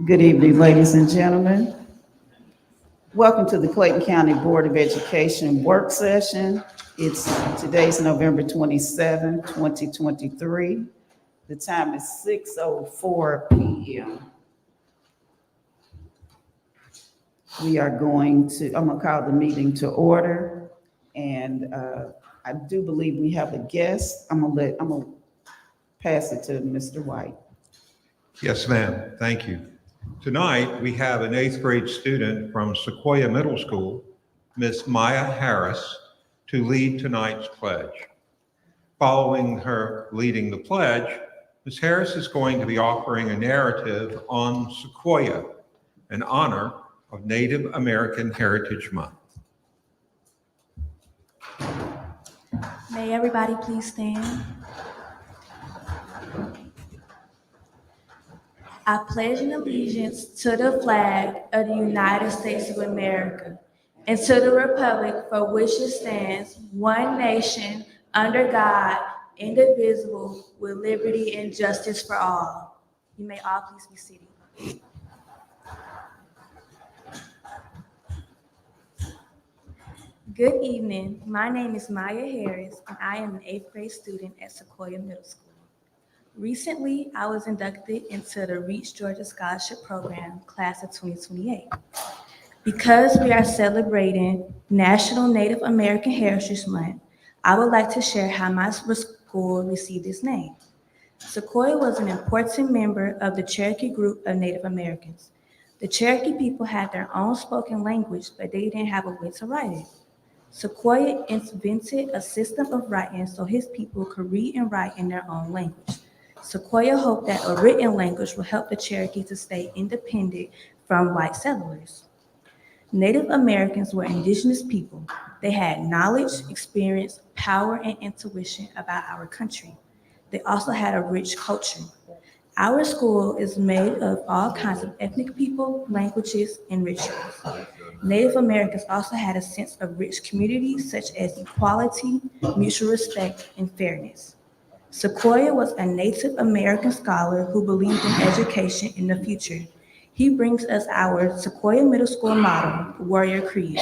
Good evening, ladies and gentlemen. Welcome to the Clayton County Board of Education work session. Today's November 27, 2023. The time is 6:04 p.m. I'm gonna call the meeting to order. And I do believe we have a guest. I'm gonna pass it to Mr. White. Yes, ma'am. Thank you. Tonight, we have an 8th grade student from Sequoia Middle School, Miss Maya Harris, to lead tonight's pledge. Following her leading the pledge, Ms. Harris is going to be offering a narrative on Sequoia in honor of Native American Heritage Month. May everybody please stand. I pledge an allegiance to the flag of the United States of America and to the republic for which it stands, one nation, under God, indivisible, with liberty and justice for all. You may all please be seated. Good evening. My name is Maya Harris, and I am an 8th grade student at Sequoia Middle School. Recently, I was inducted into the Reach Georgia Scholarship Program, class of 2028. Because we are celebrating National Native American Heritage Month, I would like to share how my school received its name. Sequoia was an important member of the Cherokee group of Native Americans. The Cherokee people had their own spoken language, but they didn't have a way to write it. Sequoia invented a system of writing so his people could read and write in their own language. Sequoia hoped that a written language would help the Cherokee to stay independent from white settlers. Native Americans were indigenous people. They had knowledge, experience, power, and intuition about our country. They also had a rich culture. Our school is made of all kinds of ethnic people, languages, and rituals. Native Americans also had a sense of rich community, such as equality, mutual respect, and fairness. Sequoia was a Native American scholar who believed in education in the future. He brings us our Sequoia Middle School motto, Warrior Creed.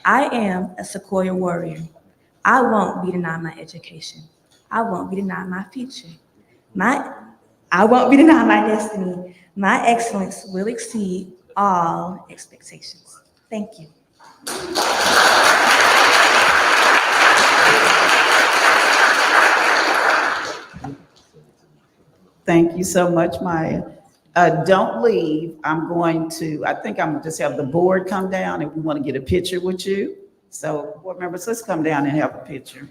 I am a Sequoia warrior. I won't be denied my education. I won't be denied my future. I won't be denied my destiny. My excellence will exceed all expectations. Thank you. Thank you so much, Maya. Don't leave. I think I'm gonna just have the board come down if we want to get a picture with you. So board members, let's come down and have a picture.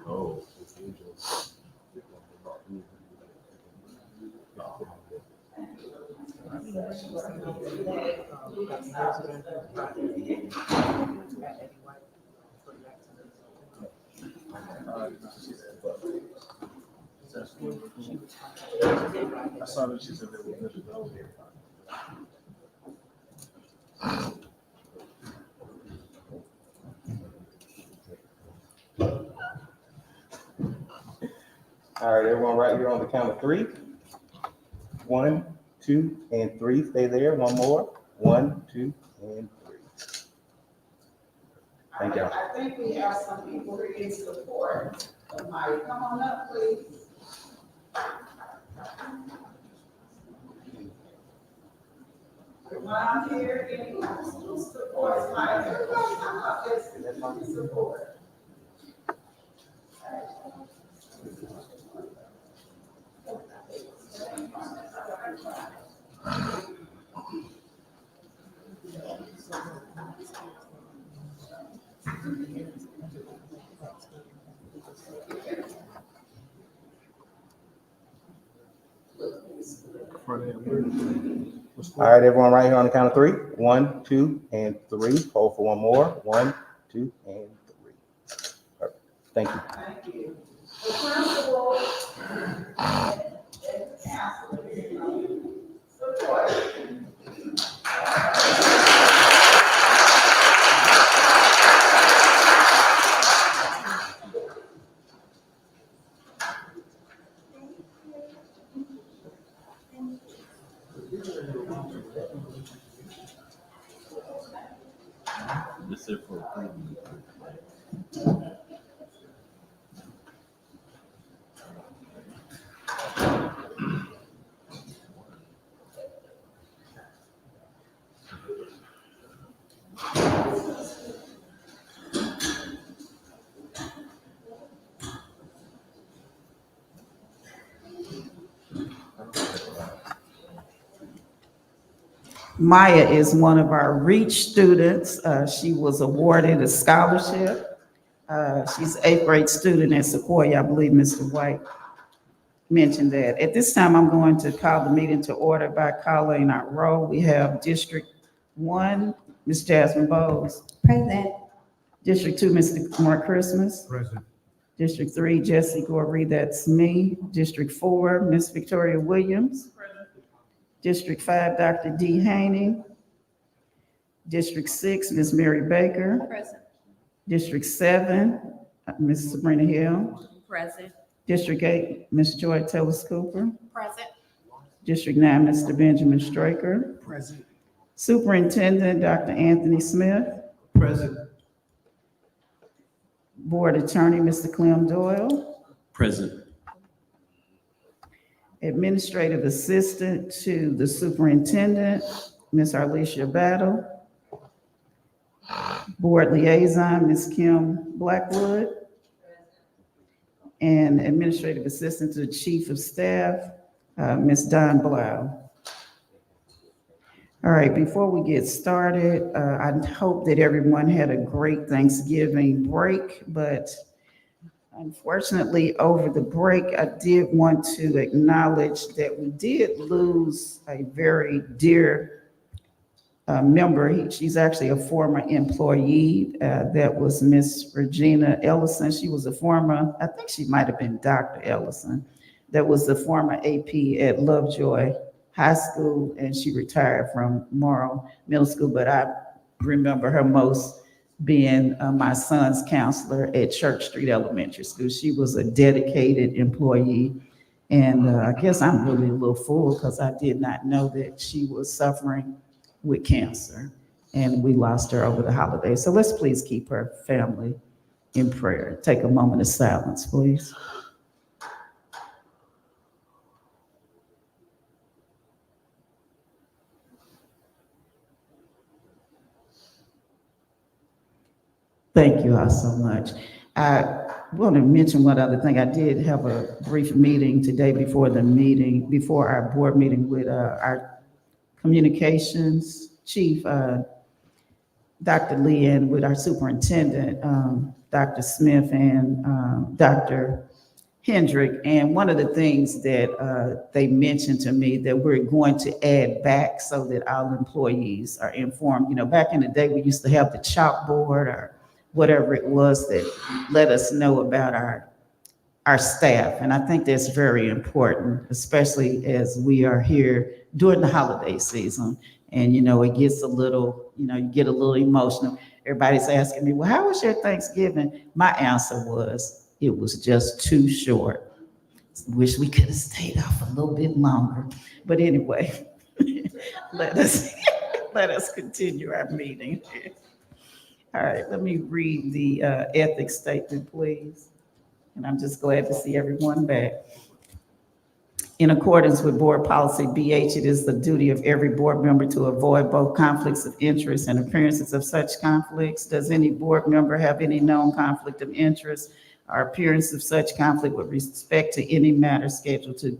Oh. I saw that she said they were good to go. All right, everyone right here on the count of 3. 1, 2, and 3. Stay there. One more. 1, 2, and 3. Thank y'all. I think we have some people who in support of Maya. Come on up, please. Around here, anyone who supports Maya, everybody come up and support. All right, everyone right here on the count of 3. 1, 2, and 3. Hold for one more. 1, 2, and 3. Perfect. Thank you. Thank you. The principal This is for approval. Maya is one of our REACH students. She was awarded a scholarship. She's an 8th grade student at Sequoia. I believe Mr. White mentioned that. At this time, I'm going to call the meeting to order by calling our roll. We have District 1, Ms. Jasmine Bowles. Present. District 2, Mr. Mark Christmas. Present. District 3, Jesse Goree, that's me. District 4, Ms. Victoria Williams. District 5, Dr. D. Haney. District 6, Ms. Mary Baker. Present. District 7, Ms. Sabrina Hill. Present. District 8, Ms. Joy Tillis Cooper. Present. District 9, Mr. Benjamin Straker. Present. Superintendent, Dr. Anthony Smith. Present. Board Attorney, Mr. Clem Doyle. Present. Administrative Assistant to the Superintendent, Ms. Arlesia Battle. Board Liaison, Ms. Kim Blackwood. And Administrative Assistant to the Chief of Staff, Ms. Don Blau. All right, before we get started, I hope that everyone had a great Thanksgiving break, but unfortunately, over the break, I did want to acknowledge that we did lose a very dear member. She's actually a former employee. That was Miss Regina Ellison. She was a former, I think she might have been Dr. Ellison. That was the former AP at Lovejoy High School, and she retired from Morrow Middle School, but I remember her most being my son's counselor at Church Street Elementary School. She was a dedicated employee, and I guess I'm really a little fool because I did not know that she was suffering with cancer, and we lost her over the holidays. So let's please keep her family in prayer. Take a moment of silence, please. Thank you all so much. I want to mention one other thing. I did have a brief meeting today before our board meeting with our communications chief, Dr. Lee, and with our superintendent, Dr. Smith and Dr. Hendrick. And one of the things that they mentioned to me that we're going to add back so that all employees are informed. You know, back in the day, we used to have the chalkboard or whatever it was that let us know about our staff. And I think that's very important, especially as we are here during the holiday season. And, you know, it gets a little, you know, you get a little emotional. Everybody's asking me, well, how was your Thanksgiving? My answer was, it was just too short. Wish we could have stayed off a little bit longer. But anyway, let us continue our meeting. All right, let me read the ethics statement, please. And I'm just glad to see everyone back. In accordance with Board Policy BH, it is the duty of every board member to avoid both conflicts of interest and appearances of such conflicts. Does any board member have any known conflict of interest or appearance of such conflict with respect to any matter scheduled to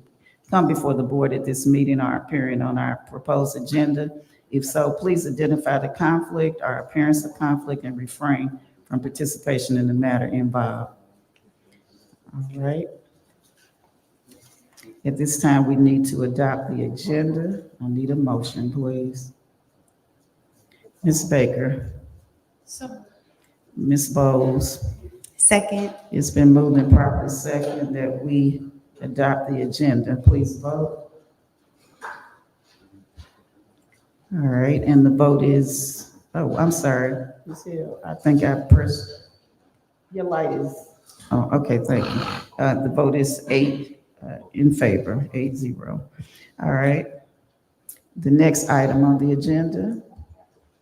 come before the board at this meeting or appearing on our proposed agenda? If so, please identify the conflict or appearance of conflict and refrain from participation in the matter involved. All right. At this time, we need to adopt the agenda. I need a motion, please. Ms. Baker. So. Ms. Bowles. Second. It's been moved and properly second that we adopt the agenda. Please vote. All right, and the vote is, oh, I'm sorry. I think I pressed, your light is, oh, okay, thank you. The vote is 8 in favor, 8-0. All right. The next item on the agenda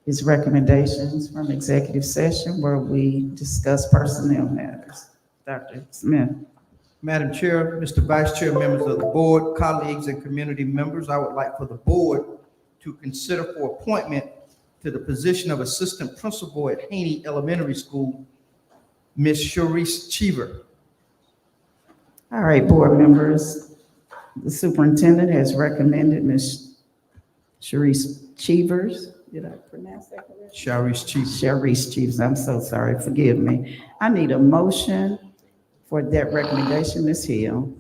is recommendations from executive session where we discuss personnel matters. Dr. Smith. Madam Chair, Mr. Vice Chair, members of the board, colleagues, and community members, I would like for the board to consider for appointment to the position of Assistant Principal at Haney Elementary School, Ms. Sharice Cheever. All right, board members, the superintendent has recommended Ms. Sharice Cheevers. Did I pronounce that correctly? Sharice Cheever. Sharice Cheevers, I'm so sorry, forgive me. I need a motion for that recommendation, Ms. Hill.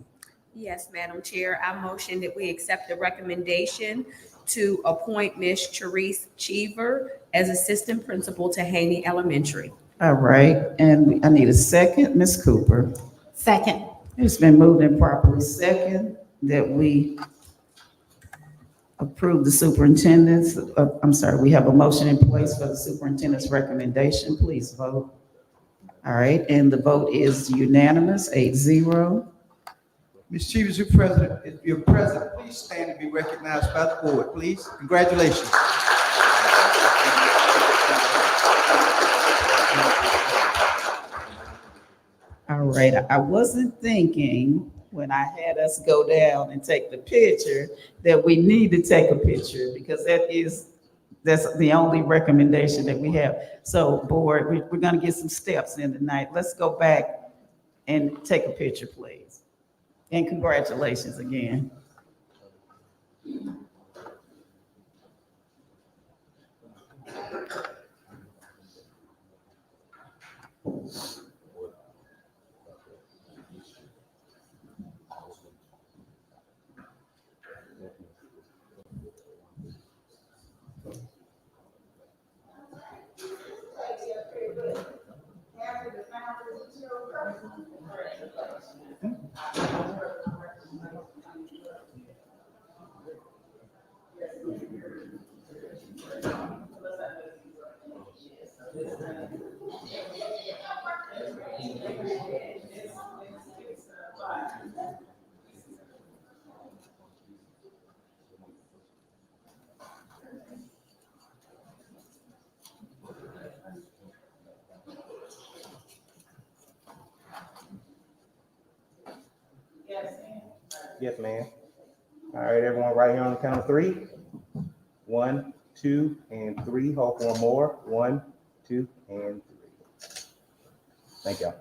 Yes, Madam Chair, I motion that we accept the recommendation to appoint Ms. Therese Cheever as Assistant Principal to Haney Elementary. All right, and I need a second, Ms. Cooper. Second. It's been moved and properly second that we approve the superintendent's, we have a motion in place for the superintendent's recommendation. Please vote. All right, and the vote is unanimous, 8-0. Ms. Cheever, if you're present, please stand and be recognized by the board, please. Congratulations. All right, I wasn't thinking when I had us go down and take the picture that we need to take a picture because that's the only recommendation that we have. So board, we're gonna get some steps in tonight. Let's go back and take a picture, please. And congratulations again. Yes, ma'am. All right, everyone, right here on the count of three. 1, 2, and 3. Hold for one more. 1, 2, and 3. Thank y'all.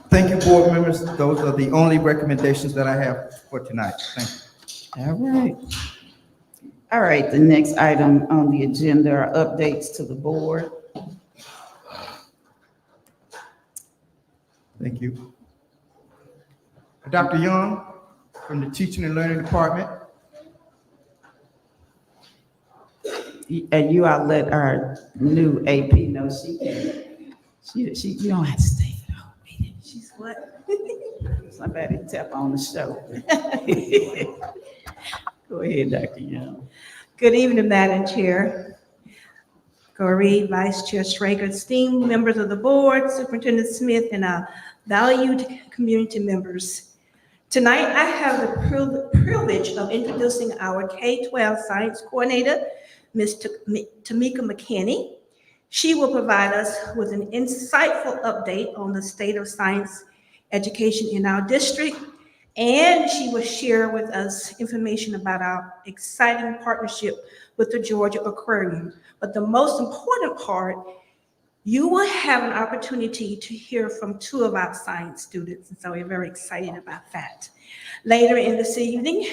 Thank you, board members. Those are the only recommendations that I have for tonight. Thank you. All right. All right, the next item on the agenda are updates to the board. Thank you. Dr. Young from the Teaching and Learning Department. And you all let our new AP know she can. You don't have to stay at home. She's what? Somebody tap on the shoulder. Go ahead, Dr. Young. Good evening, Madam Chair, Corey, Vice Chair Straker, esteemed members of the board, Superintendent Smith, and our valued community members. Tonight, I have the privilege of introducing our K-12 Science Coordinator, Ms. Tamika McKinney. She will provide us with an insightful update on the state of science education in our district And she will share with us information about our exciting partnership with the Georgia Aquarium. But the most important part, you will have an opportunity to hear from two of our science students, and so we're very excited about that. Later in this evening,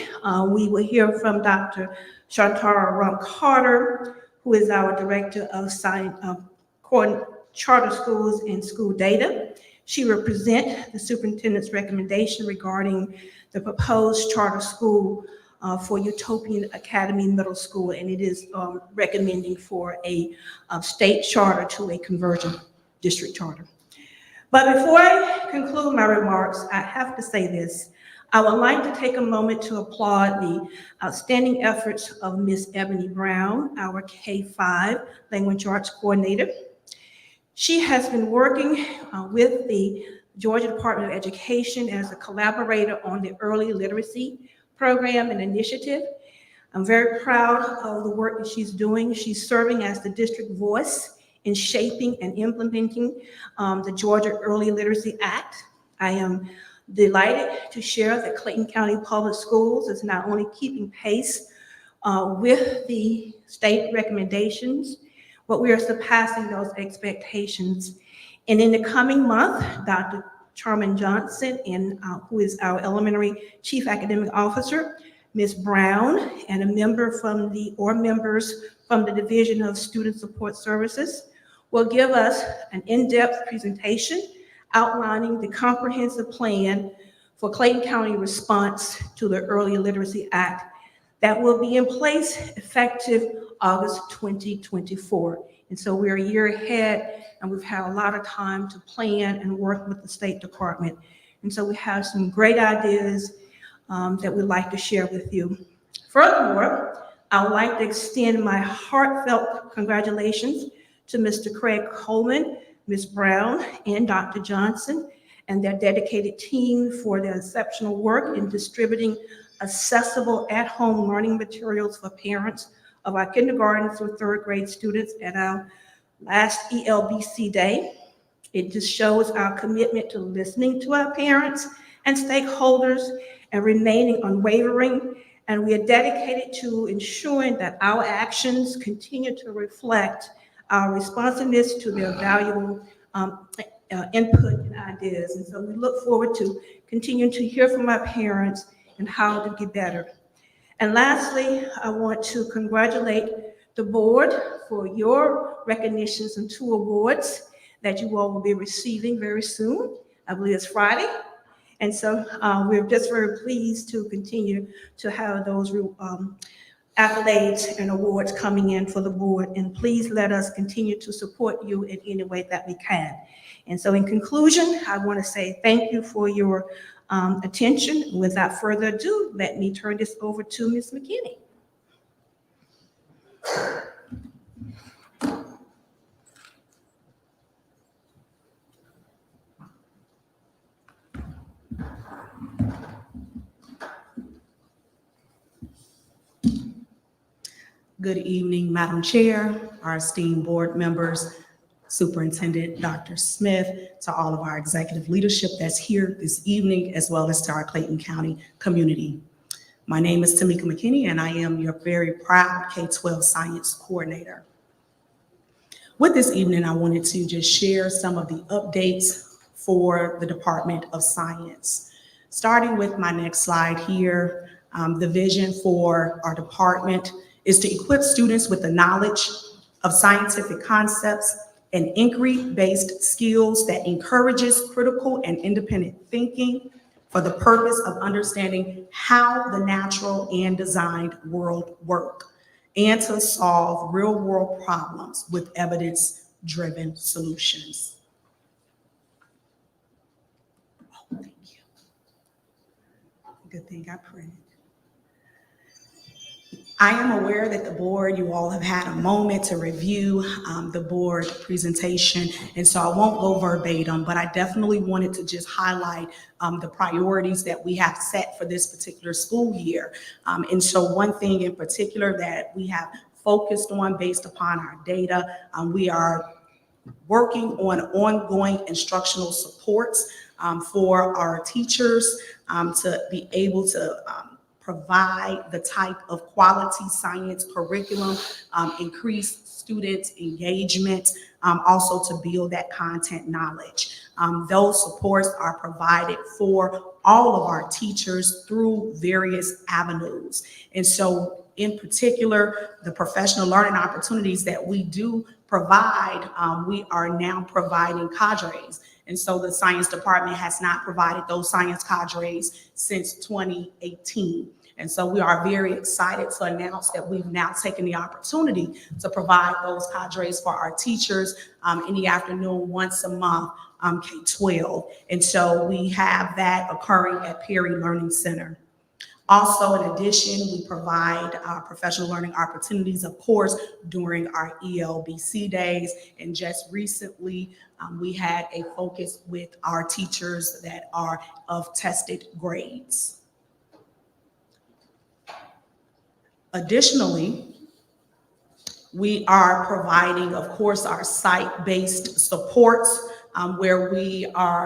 we will hear from Dr. Shantara Rump-Carter, who is our Director of Science, Charter Schools and School Data. She will present the superintendent's recommendation regarding the proposed charter school for Utopian Academy Middle School, and it is recommending for a state charter to a conversion district charter. But before I conclude my remarks, I have to say this. I would like to take a moment to applaud the outstanding efforts of Ms. Ebony Brown, our K-5 Language Arts Coordinator. She has been working with the Georgia Department of Education as a collaborator on the early literacy program and initiative. I'm very proud of the work that she's doing. She's serving as the district voice in shaping and implementing the Georgia Early Literacy Act. I am delighted to share that Clayton County Public Schools is not only keeping pace with the state recommendations, but we are surpassing those expectations. And in the coming month, Dr. Charmin Johnson, who is our elementary chief academic officer, Ms. Brown, and members from the Division of Student Support Services will give us an in-depth presentation outlining the comprehensive plan for Clayton County response to the Early Literacy Act that will be in place effective August 2024. And so we're a year ahead, and we've had a lot of time to plan and work with the State Department. And so we have some great ideas that we'd like to share with you. Furthermore, I would like to extend my heartfelt congratulations to Mr. Craig Coleman, Ms. Brown, and Dr. Johnson, and their dedicated team for their exceptional work in distributing accessible at-home learning materials for parents of our kindergarten through third grade students at our last ELBC day. It just shows our commitment to listening to our parents and stakeholders and remaining unwavering. And we are dedicated to ensuring that our actions continue to reflect our responsiveness to their valuable input and ideas. And so we look forward to continuing to hear from our parents and how to get better. And lastly, I want to congratulate the board for your recognitions and 2 awards that you all will be receiving very soon. I believe it's Friday. And so we're just very pleased to continue to have those accolades and awards coming in for the board. And please let us continue to support you in any way that we can. And so in conclusion, I want to say thank you for your attention. Without further ado, let me turn this over to Ms. McKinney. Good evening, Madam Chair, our esteemed board members, Superintendent Dr. Smith, to all of our executive leadership that's here this evening, as well as to our Clayton County community. My name is Tamika McKinney, and I am your very proud K-12 Science Coordinator. With this evening, I wanted to just share some of the updates for the Department of Science. Starting with my next slide here, the vision for our department is to equip students with the knowledge of scientific concepts and inquiry-based skills that encourages critical and independent thinking for the purpose of understanding how the natural and designed world work, and to solve real-world problems with evidence-driven solutions. Oh, thank you. Good thing I printed. I am aware that the board, you all have had a moment to review the board presentation, and so I won't go verbatim, but I definitely wanted to just highlight the priorities that we have set for this particular school year. And so one thing in particular that we have focused on based upon our data, we are working on ongoing instructional supports for our teachers to be able to provide the type of quality science curriculum, increase students' engagement, also to build that content knowledge. Those supports are provided for all of our teachers through various avenues. And so in particular, the professional learning opportunities that we do provide, we are now providing cadres. And so the science department has not provided those science cadres since 2018. And so we are very excited to announce that we've now taken the opportunity to provide those cadres for our teachers in the afternoon once a month, K-12. And so we have that occurring at Perry Learning Center. Also, in addition, we provide professional learning opportunities, of course, during our ELBC days. And just recently, we had a focus with our teachers that are of tested grades. Additionally, we are providing, of course, our site-based supports where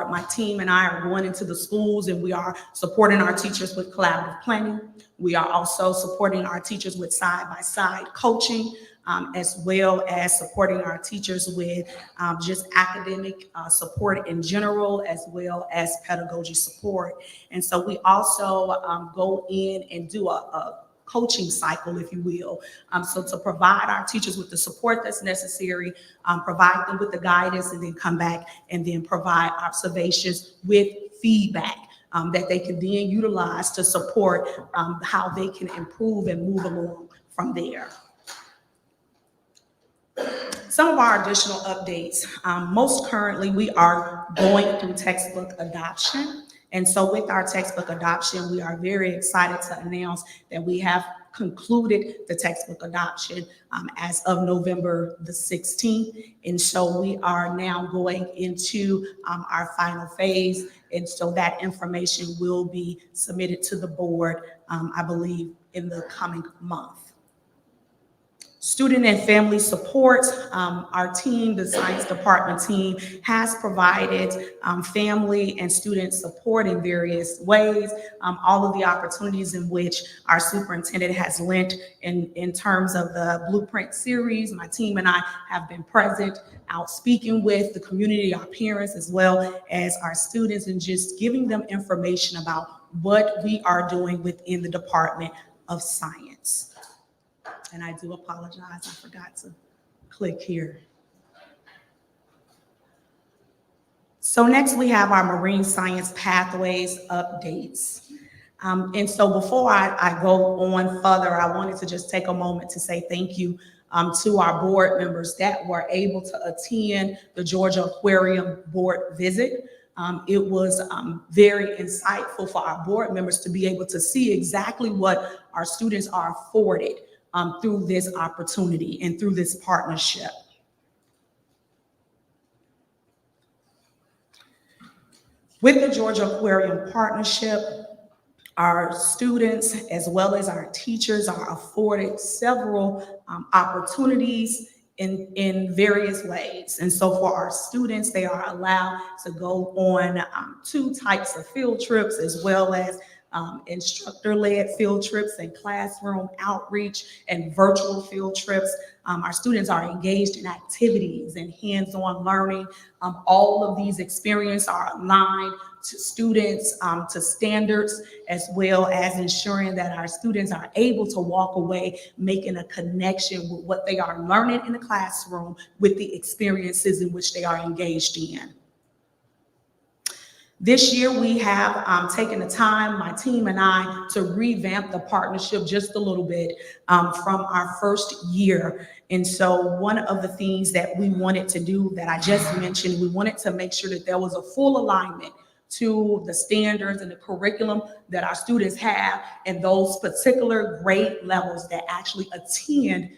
my team and I are going into the schools and we are supporting our teachers with collaborative planning. We are also supporting our teachers with side-by-side coaching, as well as supporting our teachers with just academic support in general, as well as pedagogy support. And so we also go in and do a coaching cycle, if you will. So to provide our teachers with the support that's necessary, provide them with the guidance, and then come back and then provide observations with feedback that they can then utilize to support how they can improve and move along from there. Some of our additional updates. Most currently, we are going through textbook adoption. And so with our textbook adoption, we are very excited to announce that we have concluded the textbook adoption as of November the 16th. And so we are now going into our final phase. And so that information will be submitted to the board, I believe, in the coming month. Student and family support, our team, the science department team, has provided family and student support in various ways. All of the opportunities in which our superintendent has lent in terms of the Blueprint series, my team and I have been present, out speaking with the community, our parents, as well as our students, and just giving them information about what we are doing within the Department of Science. And I do apologize, I forgot to click here. So next we have our marine science pathways updates. And so before I go on further, I wanted to just take a moment to say thank you to our board members that were able to attend the Georgia Aquarium board visit. It was very insightful for our board members to be able to see exactly what our students are afforded through this opportunity and through this partnership. With the Georgia Aquarium partnership, our students as well as our teachers are afforded several opportunities in various ways. And so for our students, they are allowed to go on 2 types of field trips, as well as instructor-led field trips and classroom outreach and virtual field trips. Our students are engaged in activities and hands-on learning. All of these experiences are aligned to students, to standards, as well as ensuring that our students are able to walk away making a connection with what they are learning in the classroom with the experiences in which they are engaged in. This year, we have taken the time, my team and I, to revamp the partnership just a little bit from our first year. And so one of the things that we wanted to do that I just mentioned, we wanted to make sure that there was a full alignment to the standards and the curriculum that our students have and those particular grade levels that actually attend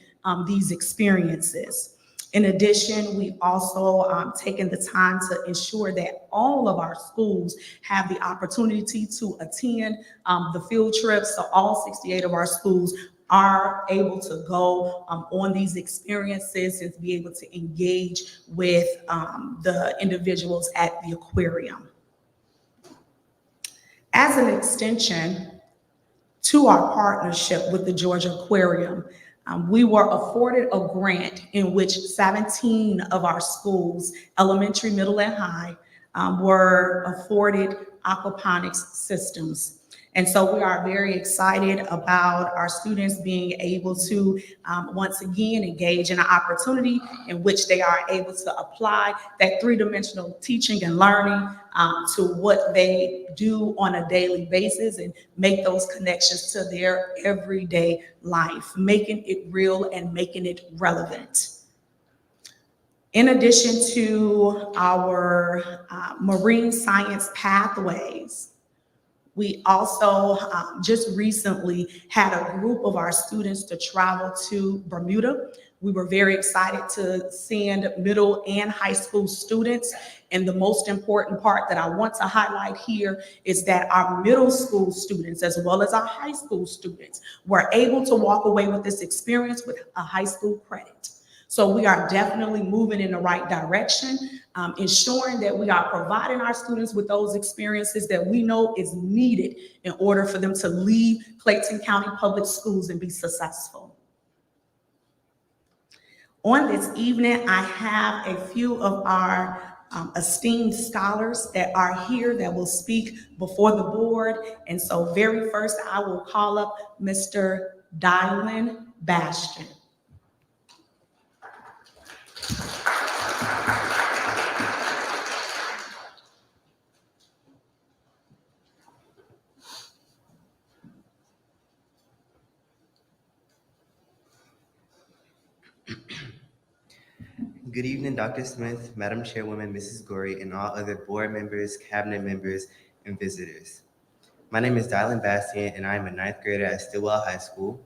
these experiences. In addition, we've also taken the time to ensure that all of our schools have the opportunity to attend the field trips. So all 68 of our schools are able to go on these experiences and to be able to engage with the individuals at the aquarium. As an extension to our partnership with the Georgia Aquarium, we were afforded a grant in which 17 of our schools, elementary, middle, and high, were afforded aquaponics systems. And so we are very excited about our students being able to once again engage in an opportunity in which they are able to apply that three-dimensional teaching and learning to what they do on a daily basis and make those connections to their everyday life, making it real and making it relevant. In addition to our marine science pathways, we also just recently had a group of our students to travel to Bermuda. We were very excited to send middle and high school students. And the most important part that I want to highlight here is that our middle school students, as well as our high school students, were able to walk away with this experience with a high school credit. So we are definitely moving in the right direction, ensuring that we are providing our students with those experiences that we know is needed in order for them to leave Clayton County Public Schools and be successful. On this evening, I have a few of our esteemed scholars that are here that will speak before the board. And so very first, I will call up Mr. Dylan Bastian. Good evening, Dr. Smith, Madam Chairwoman, Mrs. Gorey, and all other board members, cabinet members, and visitors. My name is Dylan Bastian, and I am a ninth grader at Stillwell High School.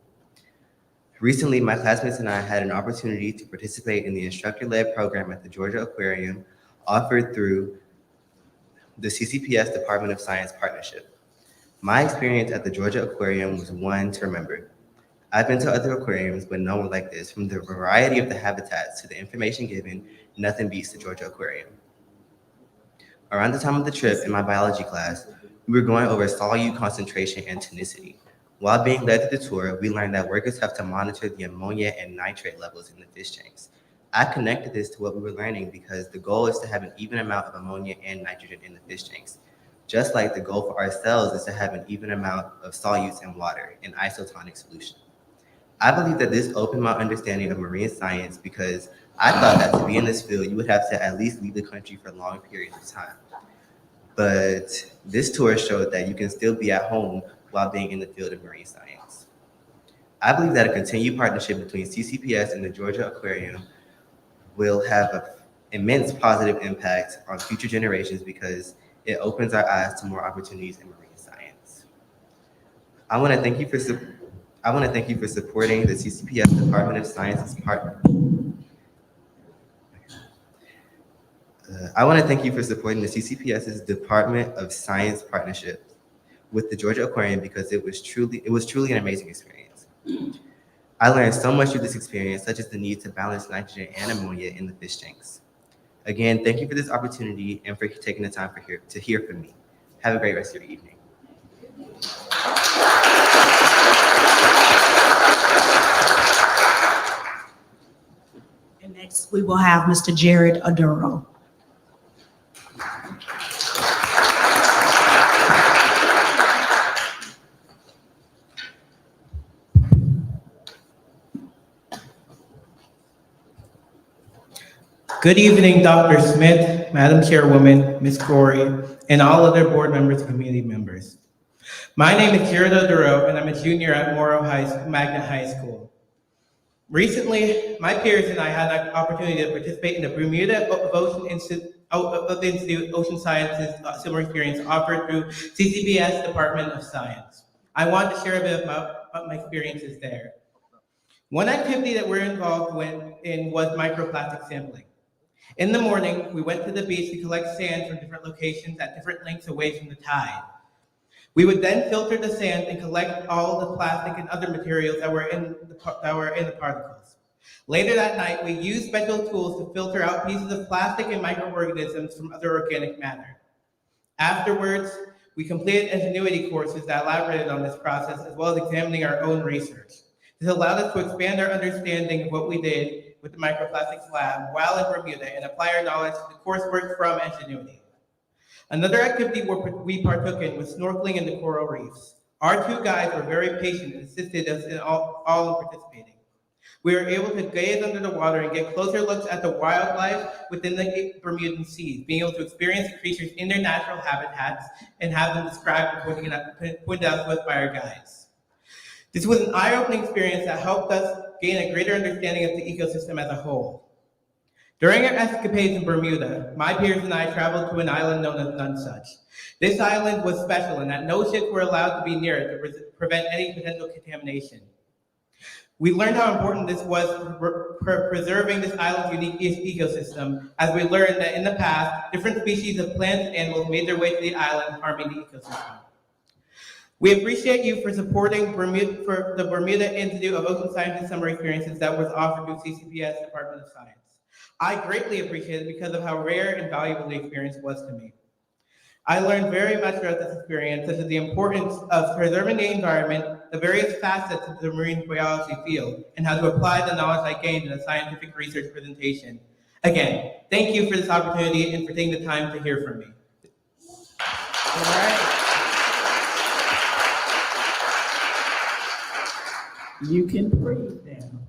Recently, my classmates and I had an opportunity to participate in the instructor-led program at the Georgia Aquarium offered through the CCPS Department of Science Partnership. My experience at the Georgia Aquarium was one to remember. I've been to other aquariums, but no one like this. From the variety of the habitats to the information given, nothing beats the Georgia Aquarium. Around the time of the trip in my biology class, we were going over solute concentration and tonicity. While being led through the tour, we learned that workers have to monitor the ammonia and nitrate levels in the fish tanks. I connected this to what we were learning because the goal is to have an even amount of ammonia and nitrogen in the fish tanks. Just like the goal for our cells is to have an even amount of solutes in water in isotonic solution. I believe that this opened my understanding of marine science because I thought that to be in this field, you would have to at least leave the country for long periods of time. But this tour showed that you can still be at home while being in the field of marine science. I believe that a continued partnership between CCPS and the Georgia Aquarium will have an immense positive impact on future generations because it opens our eyes to more opportunities in marine science. I want to thank you for supporting the CCPS Department of Science's partner. I want to thank you for supporting the CCPS's Department of Science partnership with the Georgia Aquarium because it was truly an amazing experience. I learned so much through this experience, such as the need to balance nitrogen and ammonia in the fish tanks. Again, thank you for this opportunity and for taking the time to hear from me. Have a great rest of your evening. And next, we will have Mr. Jared Aduro. Good evening, Dr. Smith, Madam Chairwoman, Ms. Corey, and all other board members and community members. My name is Jared Oduro, and I'm a junior at Magnet High School. Recently, my peers and I had the opportunity to participate in the Bermuda Institute Ocean Sciences similar experience offered through CCPS Department of Science. I want to share a bit about my experiences there. One activity that we're involved in was microplastic sampling. In the morning, we went to the beach to collect sand from different locations at different lengths away from the tide. We would then filter the sand and collect all the plastic and other materials that were in the particles. Later that night, we used special tools to filter out pieces of plastic and microorganisms from other organic matter. Afterwards, We completed ingenuity courses that elaborated on this process, as well as examining our own research. This allowed us to expand our understanding of what we did with the microplastics lab while in Bermuda and apply our knowledge to the coursework from ingenuity. Another activity we partook in was snorkeling in the coral reefs. Our two guides were very patient and assisted us in all in participating. We were able to gaze under the water and get closer looks at the wildlife within the Bermudan seas, being able to experience the creatures in their natural habitats and have them described and pointed out to us by our guides. This was an eye-opening experience that helped us gain a greater understanding of the ecosystem as a whole. During our escapades in Bermuda, my peers and I traveled to an island known as Nonsuch. This island was special in that no ships were allowed to be near it to prevent any potential contamination. We learned how important this was for preserving this island's unique ecosystem, as we learned that in the past, different species of plants and animals made their way to the island, harming the ecosystem. We appreciate you for supporting the Bermuda Institute of Ocean Sciences Summer Experiences that was offered through CCPS Department of Science. I greatly appreciate it because of how rare and valuable the experience was to me. I learned very much throughout this experience, such as the importance of preserving the environment, the various facets of the marine biology field, and how to apply the knowledge I gained in a scientific research presentation. Again, thank you for this opportunity and for taking the time to hear from me. All right. You can breathe then.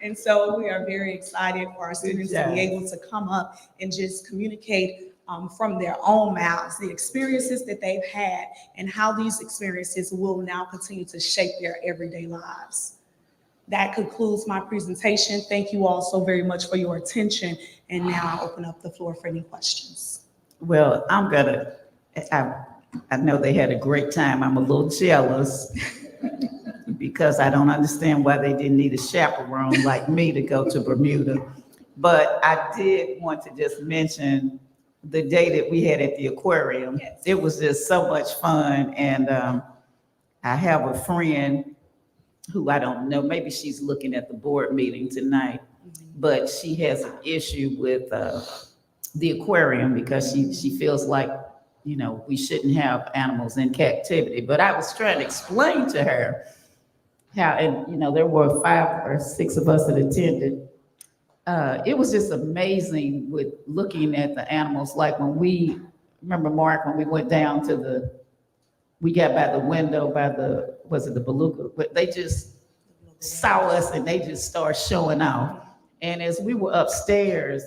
And so we are very excited for our students to be able to come up and just communicate from their own mouths, the experiences that they've had and how these experiences will now continue to shape their everyday lives. That concludes my presentation. Thank you all so very much for your attention. And now I'll open up the floor for any questions. Well, I know they had a great time. I'm a little jealous because I don't understand why they didn't need a chaperone like me to go to Bermuda. But I did want to just mention the day that we had at the aquarium. Yes. It was just so much fun. And I have a friend who I don't know, maybe she's looking at the board meeting tonight, but she has an issue with the aquarium because she feels like, you know, we shouldn't have animals in captivity. But I was trying to explain to her how, and you know, there were 5 or 6 of us that attended. It was just amazing with looking at the animals. Like when remember Mark, when we went down to we got by the window by was it the beluga? But they just saw us and they just started showing off. And as we were upstairs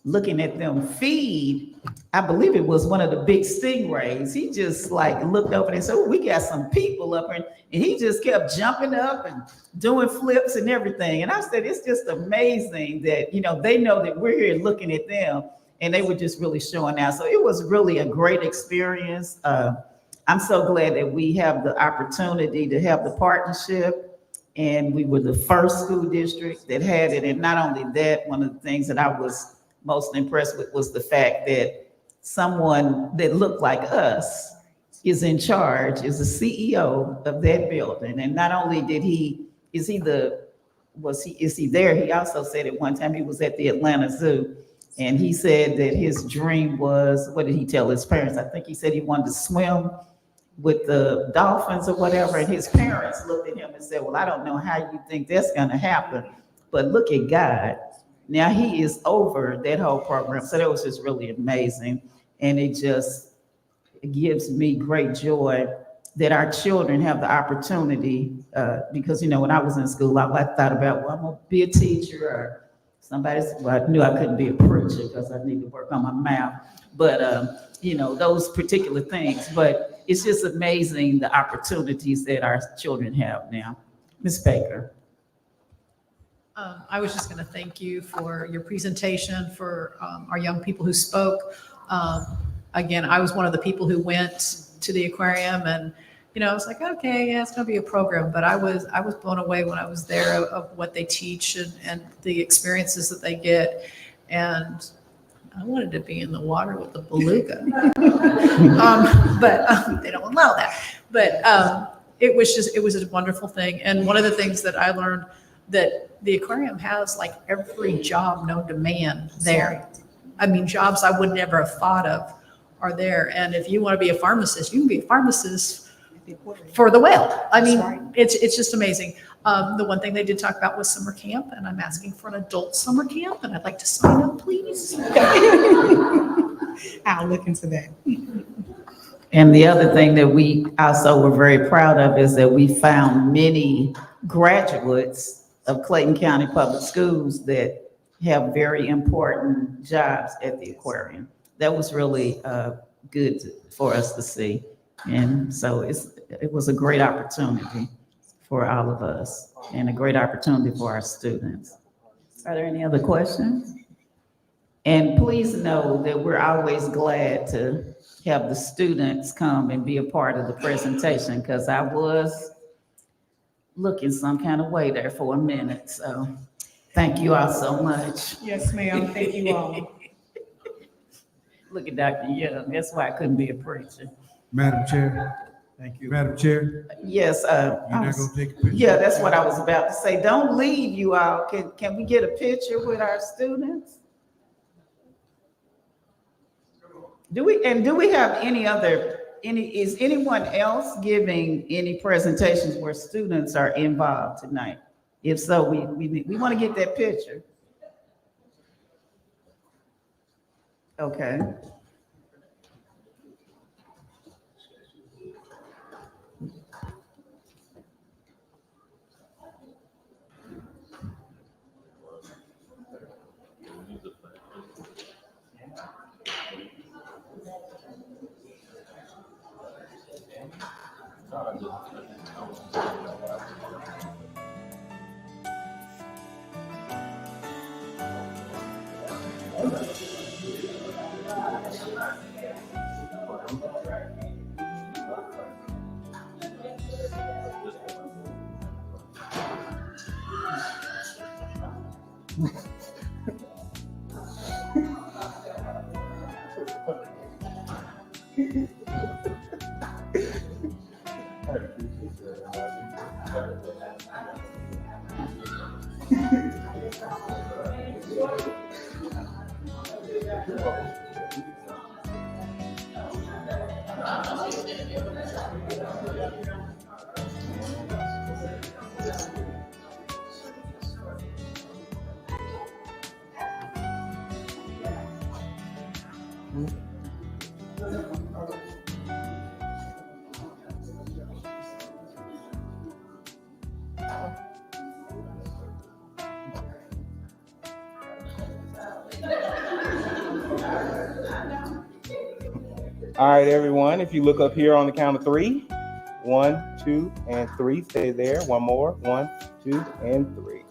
looking at them feed, I believe it was one of the big stingrays. He just like looked over and said, "Oh, we got some people up here." And he just kept jumping up and doing flips and everything. And I said, it's just amazing that, you know, they know that we're here looking at them, and they were just really showing out. So it was really a great experience. I'm so glad that we have the opportunity to have the partnership, and we were the first school district that had it. And not only that, one of the things that I was most impressed with was the fact that someone that looked like us is in charge, is the CEO of that building. And not only is he there? He also said at one time he was at the Atlanta Zoo, and he said that his dream was, what did he tell his parents? I think he said he wanted to swim with the dolphins or whatever. And his parents looked at him and said, "Well, I don't know how you think that's gonna happen, but look at God. Now he is over that whole program." So that was just really amazing. And it just gives me great joy that our children have the opportunity, because, you know, when I was in school, I thought about, well, I'm gonna be a teacher or well, I knew I couldn't be a preacher because I need to work on my mouth, but, you know, those particular things. But it's just amazing the opportunities that our children have now. Ms. Baker. I was just going to thank you for your presentation, for our young people who spoke. Again, I was one of the people who went to the aquarium, and you know, I was like, okay, yeah, it's going to be a program. But I was blown away when I was there of what they teach and the experiences that they get. And I wanted to be in the water with the beluga, but they don't allow that. But it was a wonderful thing. And one of the things that I learned, that the aquarium has like every job known to man there. I mean, jobs I would never have thought of are there. And if you want to be a pharmacist, you can be a pharmacist for the whale. I mean, it's just amazing. The one thing they did talk about was summer camp, and I'm asking for an adult summer camp, and I'd like to sign up, please. I'll look into that. And the other thing that we also were very proud of is that we found many graduates of Clayton County Public Schools that have very important jobs at the aquarium. That was really good for us to see. And so it was a great opportunity for all of us and a great opportunity for our students. Are there any other questions? And please know that we're always glad to have the students come and be a part of the presentation, because I was looking some kind of way there for a minute. So thank you all so much. Yes, ma'am. Thank you all. Look at Dr. Young. That's why I couldn't be a preacher. Madam Chair. Thank you. Madam Chair, Yes. you're not gonna take a picture? Yeah, that's what I was about to say. Don't leave, you all. Can we get a picture with our students? Do we have is anyone else giving any presentations where students are involved tonight? If so, we want to get that picture. Okay. All right, everyone, if you look up here on the count of 3, 1, 2, and 3, stay there. One more, 1, 2, and 3.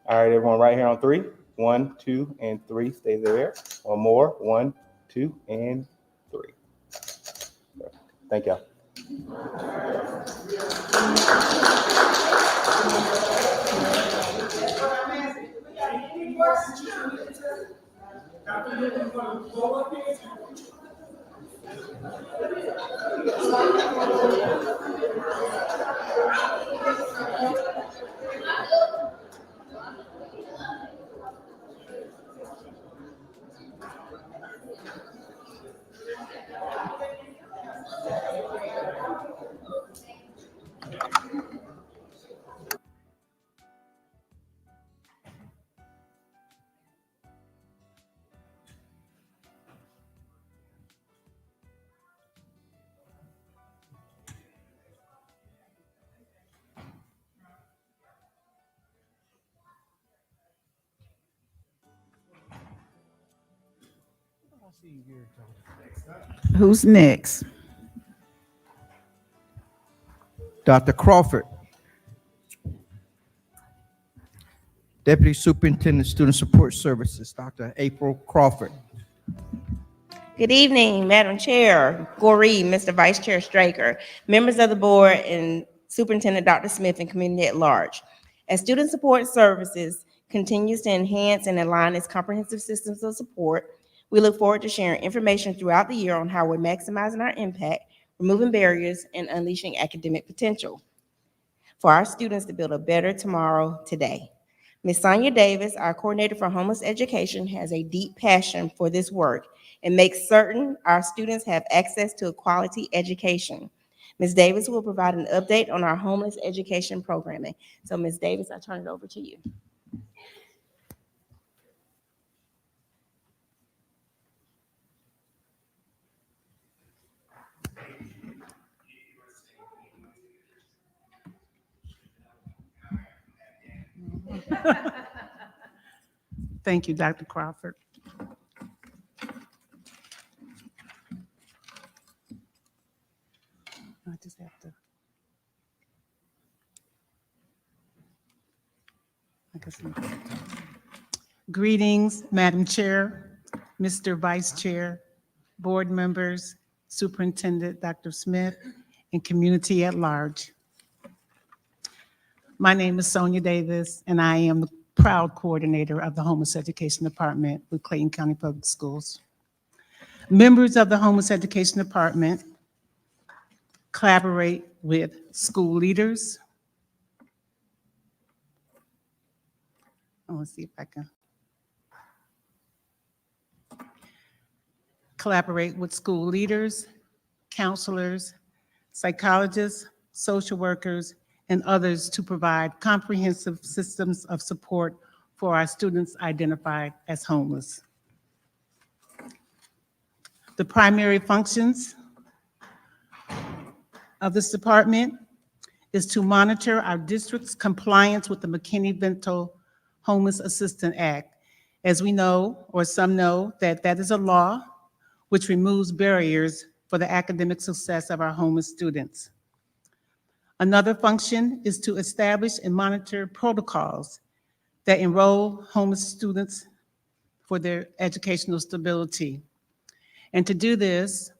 All right, everyone, right here on 3. 1, 2, and 3, stay there. One more, 1, 2, and 3. Thank y'all. Who's next? Dr. Crawford. Deputy Superintendent Student Support Services, Dr. April Crawford. Good evening, Madam Chair, Goree, Mr. Vice Chair Straker, members of the board, and Superintendent Dr. Smith, and community at large. As Student Support Services continues to enhance and align its comprehensive systems of support, we look forward to sharing information throughout the year on how we're maximizing our impact, removing barriers, and unleashing academic potential for our students to build a better tomorrow today. Ms. Sonia Davis, our coordinator for homeless education, has a deep passion for this work and makes certain our students have access to a quality education. Ms. Davis will provide an update on our homeless education programming. So Ms. Davis, I turn it over to you. Thank you, Dr. Crawford. I just have to. Greetings, Madam Chair, Mr. Vice Chair, board members, Superintendent Dr. Smith, and community at large. My name is Sonia Davis, and I am the proud coordinator of the Homeless Education Department with Clayton County Public Schools. Members of the Homeless Education Department collaborate with school leaders. I want to see if I can. Collaborate with school leaders, counselors, psychologists, social workers, and others to provide comprehensive systems of support for our students identified as homeless. The primary functions of this department is to monitor our district's compliance with the McKinney-Vento Homeless Assistance Act. As we know, or some know, that is a law which removes barriers for the academic success of our homeless students. Another function is to establish and monitor protocols that enroll homeless students for their educational stability. And to do this,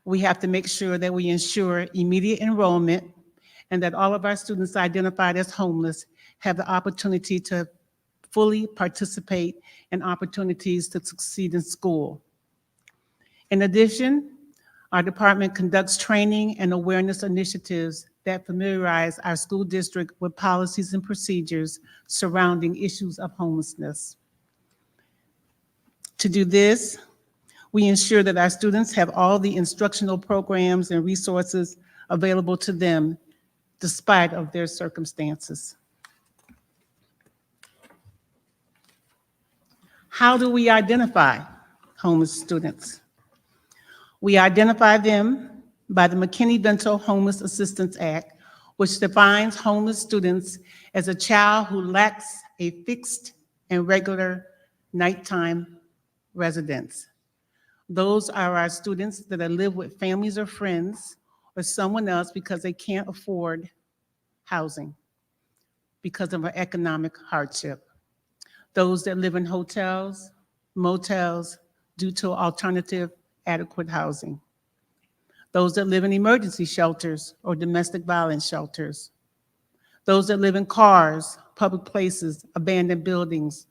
we have to make sure that we ensure immediate enrollment and that all of our students identified as homeless have the opportunity to fully participate in opportunities to succeed in school. In addition, our department conducts training and awareness initiatives that familiarize our school district with policies and procedures surrounding issues of homelessness. To do this, we ensure that our students have all the instructional programs and resources available to them despite of their circumstances. How do we identify homeless students? We identify them by the McKinney-Vento Homeless Assistance Act, which defines homeless students as a child who lacks a fixed and regular nighttime residence. Those are our students that live with families or friends or someone else because they can't afford housing because of an economic hardship. Those that live in hotels, motels, due to alternative adequate housing. Those that live in emergency shelters or domestic violence shelters. Those that live in cars, public places, abandoned buildings.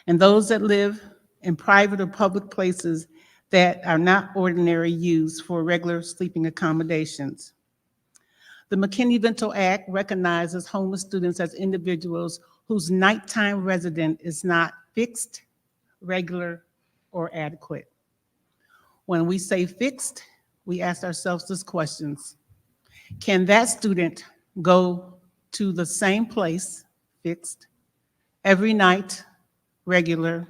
And those that live in private or public places that are not ordinary use for regular sleeping accommodations. The McKinney-Vento Act recognizes homeless students as individuals whose nighttime residence is not fixed, regular, or adequate. When we say fixed, we ask ourselves these questions. Can that student go to the same place, fixed, every night, regular,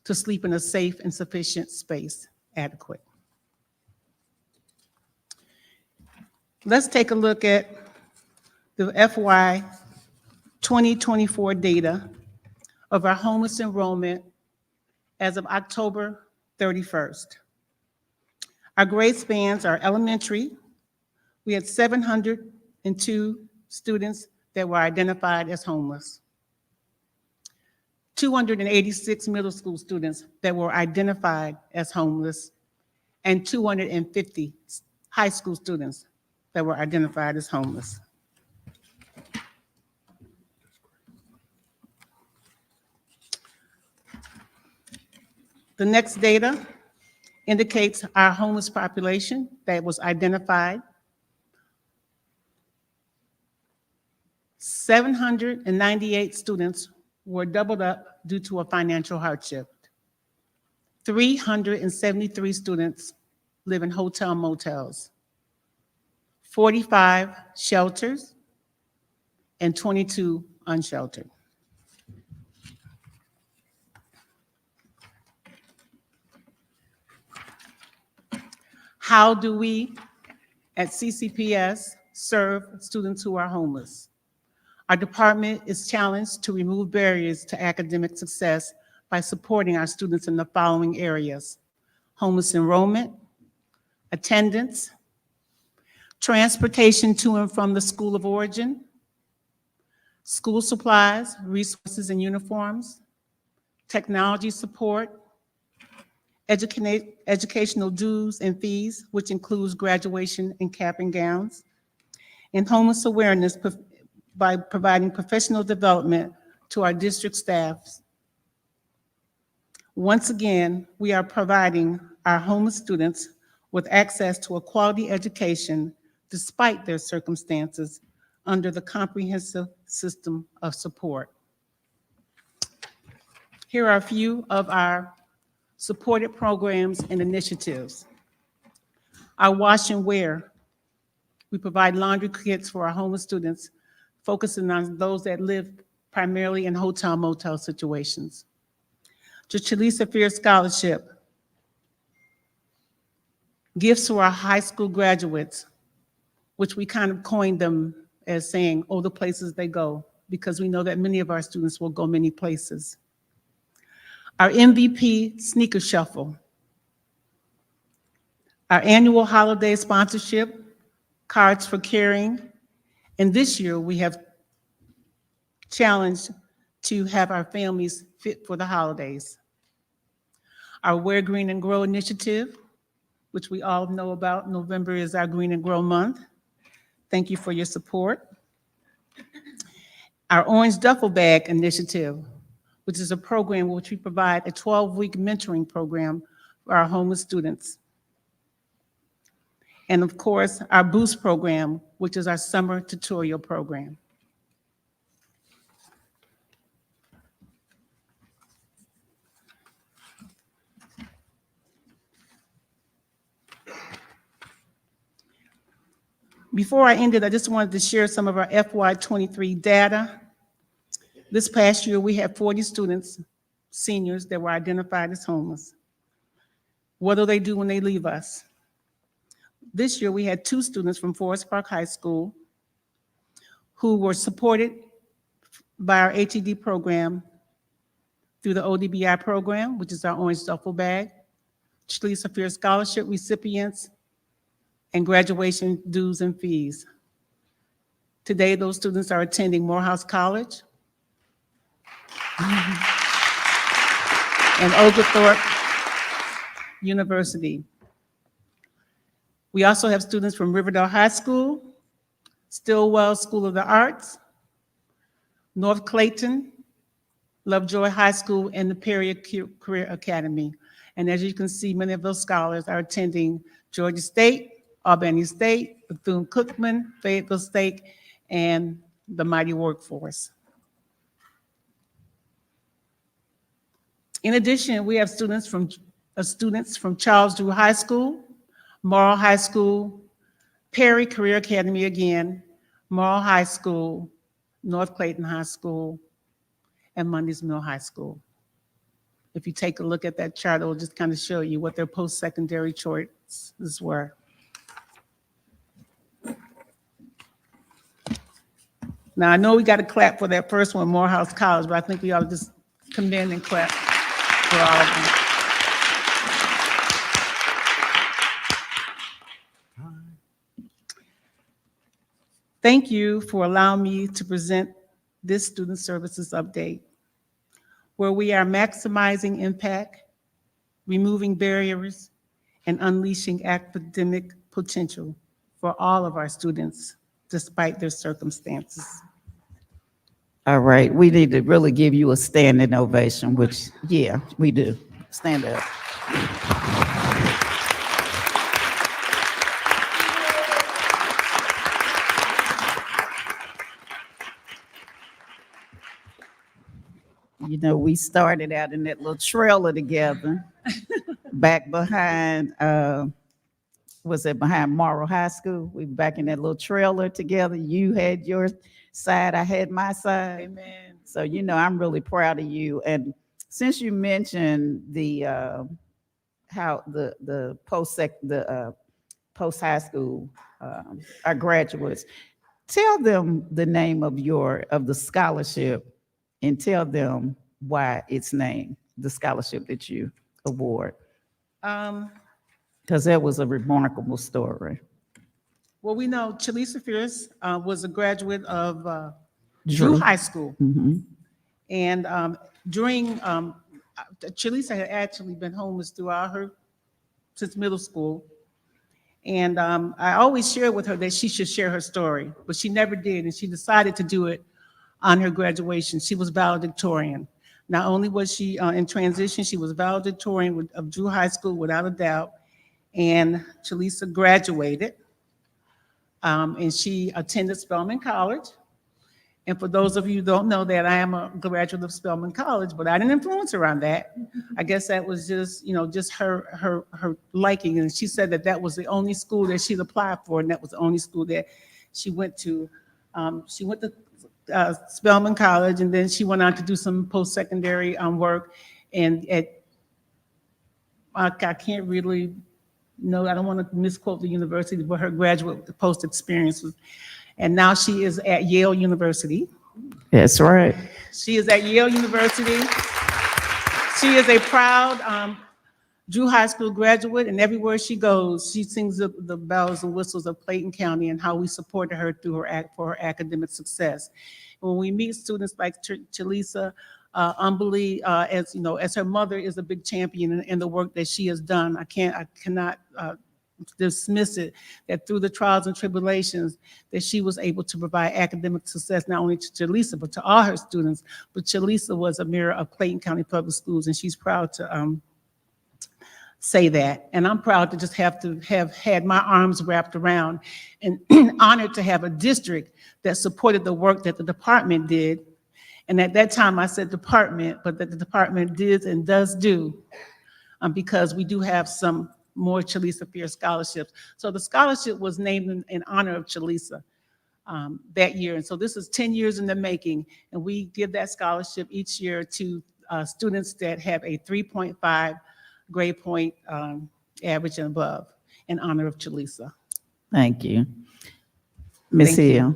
to sleep in a safe and sufficient space, adequate? Let's take a look at the FY 2024 data of our homeless enrollment as of October 31st. Our grade spans are elementary. We had 702 students that were identified as homeless. 286 middle school students that were identified as homeless, and 250 high school students that were identified as homeless. The next data indicates our homeless population that was identified. 798 students were doubled up due to a financial hardship. 373 students live in hotel motels, 45 shelters, and 22 unsheltered. How do we at CCPS serve students who are homeless? Our department is challenged to remove barriers to academic success by supporting our students in the following areas: homeless enrollment, attendance, transportation to and from the school of origin, school supplies, resources and uniforms, technology support, educational dues and fees, which includes graduation and cap and gowns, and homeless awareness by providing professional development to our district staffs. Once again, we are providing our homeless students with access to a quality education despite their circumstances under the comprehensive system of support. Here are a few of our supported programs and initiatives. Our wash and wear. We provide laundry kits for our homeless students, focusing on those that live primarily in hotel motel situations. The Chalisa Fear Scholarship. Gifts to our high school graduates, which we kind of coined them as saying, oh, the places they go, because we know that many of our students will go many places. Our MVP Sneaker Shuffle. Our annual holiday sponsorship, Cards for Caring. And this year we have challenged to have our families fit for the holidays. Our Wear Green and Grow initiative, which we all know about. November is our Green and Grow month. Thank you for your support. Our Orange Duffel Bag initiative, which is a program which we provide a 12-week mentoring program for our homeless students. And of course, our Boost program, which is our summer tutorial program. Before I ended, I just wanted to share some of our FY23 data. This past year, we had 40 students, seniors, that were identified as homeless. What do they do when they leave us? This year, we had 2 students from Forest Park High School who were supported by our ATD program through the ODBI program, which is our Orange Duffel Bag, Chalisa Fear Scholarship recipients, and graduation dues and fees. Today, those students are attending Morehouse College and Oglethorpe University. We also have students from Riverdale High School, Stillwell School of the Arts, North Clayton, Lovejoy High School, and the Perry Career Academy. And as you can see, many of those scholars are attending Georgia State, Albany State, Bethune-Cookman, Fayetteville State, and the mighty workforce. In addition, we have students from Charles Drew High School, Morrow High School, Perry Career Academy again, Morrow High School, North Clayton High School, and Mundy's Mill High School. If you take a look at that chart, it will just kind of show you what their post-secondary choices were. Now, I know we got to clap for that first one, Morehouse College, but I think we ought to just commend and clap for all of them. Thank you for allowing me to present this student services update, where we are maximizing impact, removing barriers, and unleashing academic potential for all of our students, despite their circumstances. All right, we need to really give you a standing ovation, which, yeah, we do. Stand up. You know, we started out in that little trailer together, back behind, was it behind Morrow High School? We were back in that little trailer together. You had your side, I had my side. Amen. So, you know, I'm really proud of you. And since you mentioned the how the post high school our graduates, tell them the name of the scholarship and tell them why it's named the scholarship that you award. Because that was a remarkable story. Well, we know Chalisa Fierce was a graduate of Drew High School. Mhm. And during, Chalisa had actually been homeless throughout since middle school. And I always shared with her that she should share her story, but she never did. And she decided to do it on her graduation. She was valedictorian. Not only was she in transition, she was valedictorian of Drew High School without a doubt. And Chalisa graduated, and she attended Spelman College. And for those of you who don't know that, I am a graduate of Spelman College, but I didn't influence her on that. I guess that was just, you know, just her liking. And she said that that was the only school that she'd applied for, and that was the only school that she went to. She went to Spelman College, and then she went on to do some post-secondary work. And I can't really know, I don't want to misquote the university, but her graduate post experience was. And now she is at Yale University. That's right. She is at Yale University. She is a proud Drew High School graduate, and everywhere she goes, she sings the bells and whistles of Clayton County and how we supported her through for her academic success. When we meet students like Chalisa, Umbly, as you know, as her mother is a big champion in the work that she has done, I cannot dismiss it, that through the trials and tribulations that she was able to provide academic success not only to Chalisa but to all her students. But Chalisa was a mirror of Clayton County Public Schools, and she's proud to say that. And I'm proud to just have had my arms wrapped around and honored to have a district that supported the work that the department did. And at that time I said department, but that the department did and does do, because we do have some more Chalisa Fierce scholarships. So the scholarship was named in honor of Chalisa that year. And so this is 10 years in the making, and we give that scholarship each year to students that have a 3.5 grade point average and above in honor of Chalisa. Thank you. Ms. Hill.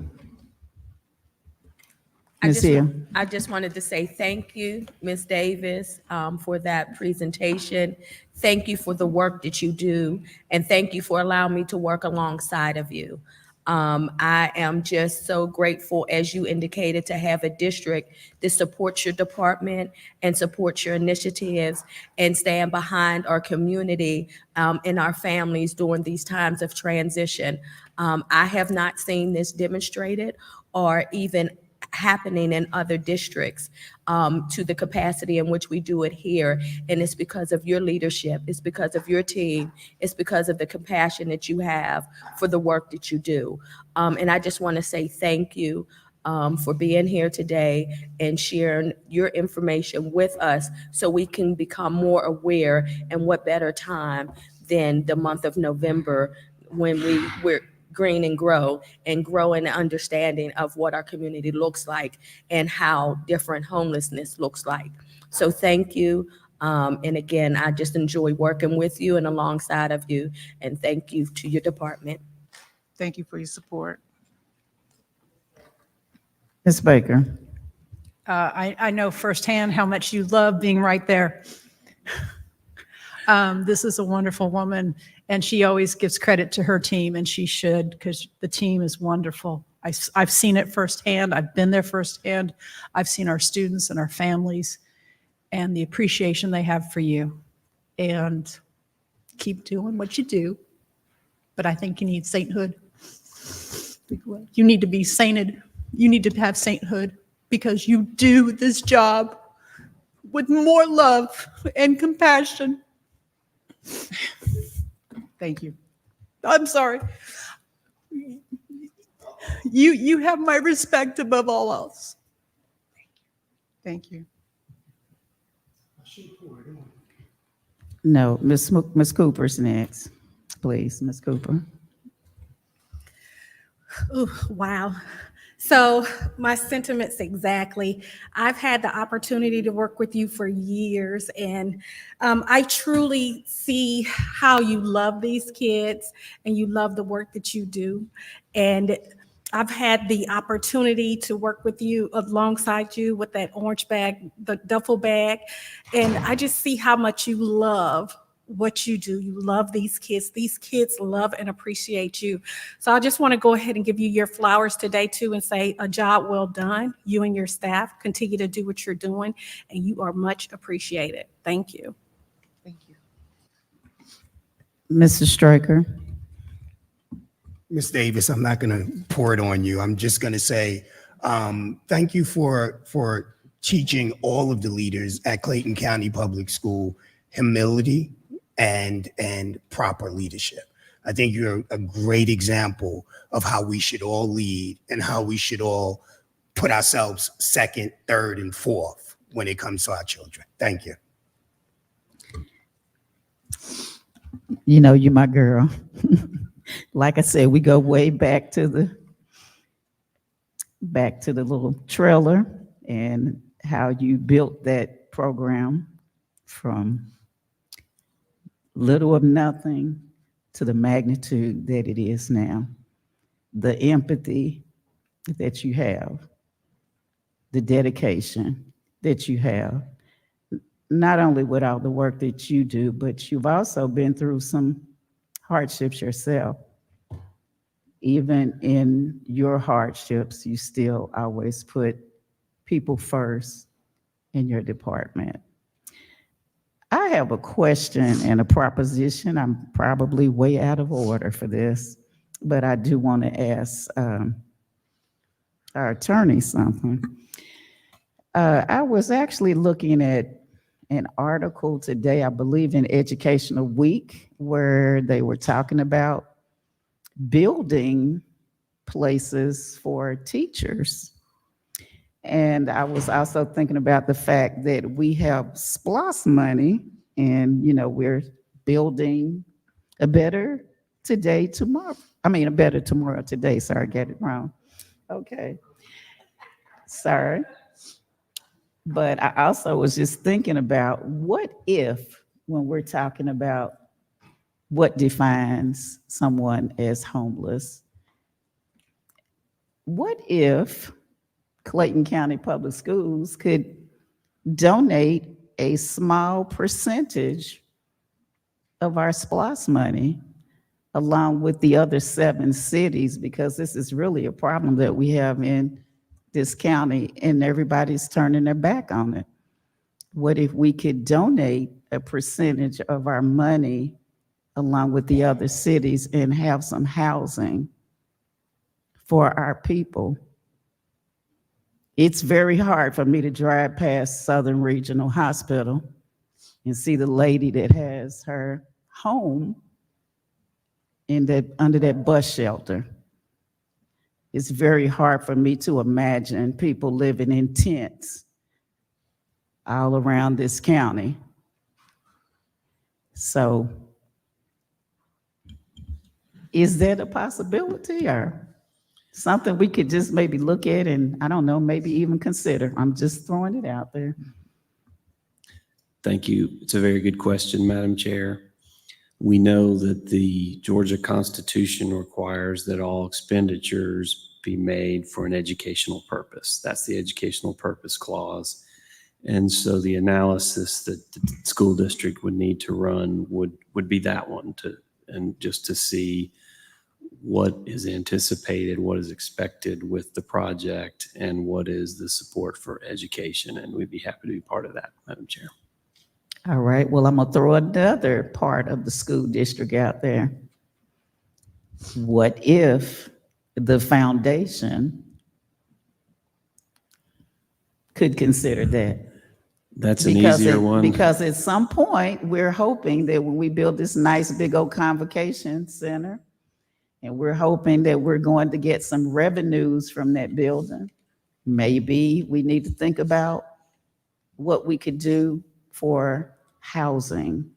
I just wanted to say thank you, Ms. Davis, for that presentation. Thank you for the work that you do, and thank you for allowing me to work alongside of you. I am just so grateful, as you indicated, to have a district that supports your department and supports your initiatives and stand behind our community and our families during these times of transition. I have not seen this demonstrated or even happening in other districts to the capacity in which we do it here. And it's because of your leadership, it's because of your team, it's because of the compassion that you have for the work that you do. And I just want to say thank you for being here today and sharing your information with us so we can become more aware. And what better time than the month of November when we're green and grow in the understanding of what our community looks like and how different homelessness looks like. So thank you. And again, I just enjoy working with you and alongside of you. And thank you to your department. Thank you for your support. Ms. Baker. I know firsthand how much you love being right there. This is a wonderful woman, and she always gives credit to her team, and she should, because the team is wonderful. I've seen it firsthand. I've been there firsthand. I've seen our students and our families and the appreciation they have for you. And keep doing what you do. But I think you need sainthood. You need to be sainted. You need to have sainthood because you do this job with more love and compassion. Thank you. I'm sorry. You have my respect above all else. Thank you. No, Miss Cooper's next. Please, Miss Cooper. Ooh, wow. So my sentiments exactly. I've had the opportunity to work with you for years, and I truly see how you love these kids and you love the work that you do. And I've had the opportunity to work with you alongside you with that orange bag, the duffel bag, and I just see how much you love what you do. You love these kids. These kids love and appreciate you. So I just want to go ahead and give you your flowers today too and say a job well done. You and your staff continue to do what you're doing, and you are much appreciated. Thank you. Thank you. Mr. Straker. Ms. Davis, I'm not going to pour it on you. I'm just going to say thank you for teaching all of the leaders at Clayton County Public School humility and proper leadership. I think you're a great example of how we should all lead and how we should all put ourselves second, third, and fourth when it comes to our children. Thank you. You know, you're my girl. Like I said, we go way back to the little trailer and how you built that program from little of nothing to the magnitude that it is now. The empathy that you have, the dedication that you have, not only with all the work that you do, but you've also been through some hardships yourself. Even in your hardships, you still always put people first in your department. I have a question and a proposition. I'm probably way out of order for this, but I do want to ask our attorney something. I was actually looking at an article today, I believe in Educational Week, where they were talking about building places for teachers. And I was also thinking about the fact that we have SPLOST money and, you know, we're building a better today, tomorrow. I mean, a better tomorrow today. Sorry, I got it wrong. Okay. Sorry. But I also was just thinking about what if, when we're talking about what defines someone as homeless, what if Clayton County Public Schools could donate a small percentage of our SPLOST money along with the other 7 cities, because this is really a problem that we have in this county and everybody's turning their back on it. What if we could donate a percentage of our money along with the other cities and have some housing for our people? It's very hard for me to drive past Southern Regional Hospital and see the lady that has her home in under that bus shelter. It's very hard for me to imagine people living in tents all around this county. So is that a possibility or something we could just maybe look at and, I don't know, maybe even consider? I'm just throwing it out there. Thank you. It's a very good question, Madam Chair. We know that the Georgia Constitution requires that all expenditures be made for an educational purpose. That's the educational purpose clause. And so the analysis that the school district would need to run would be that one, and just to see what is anticipated, what is expected with the project, and what is the support for education. And we'd be happy to be part of that, Madam Chair. All right, well, I'm gonna throw another part of the school district out there. What if the foundation could consider that? That's an easier one. Because at some point, we're hoping that when we build this nice big old convocation center, and we're hoping that we're going to get some revenues from that building, maybe we need to think about what we could do for housing,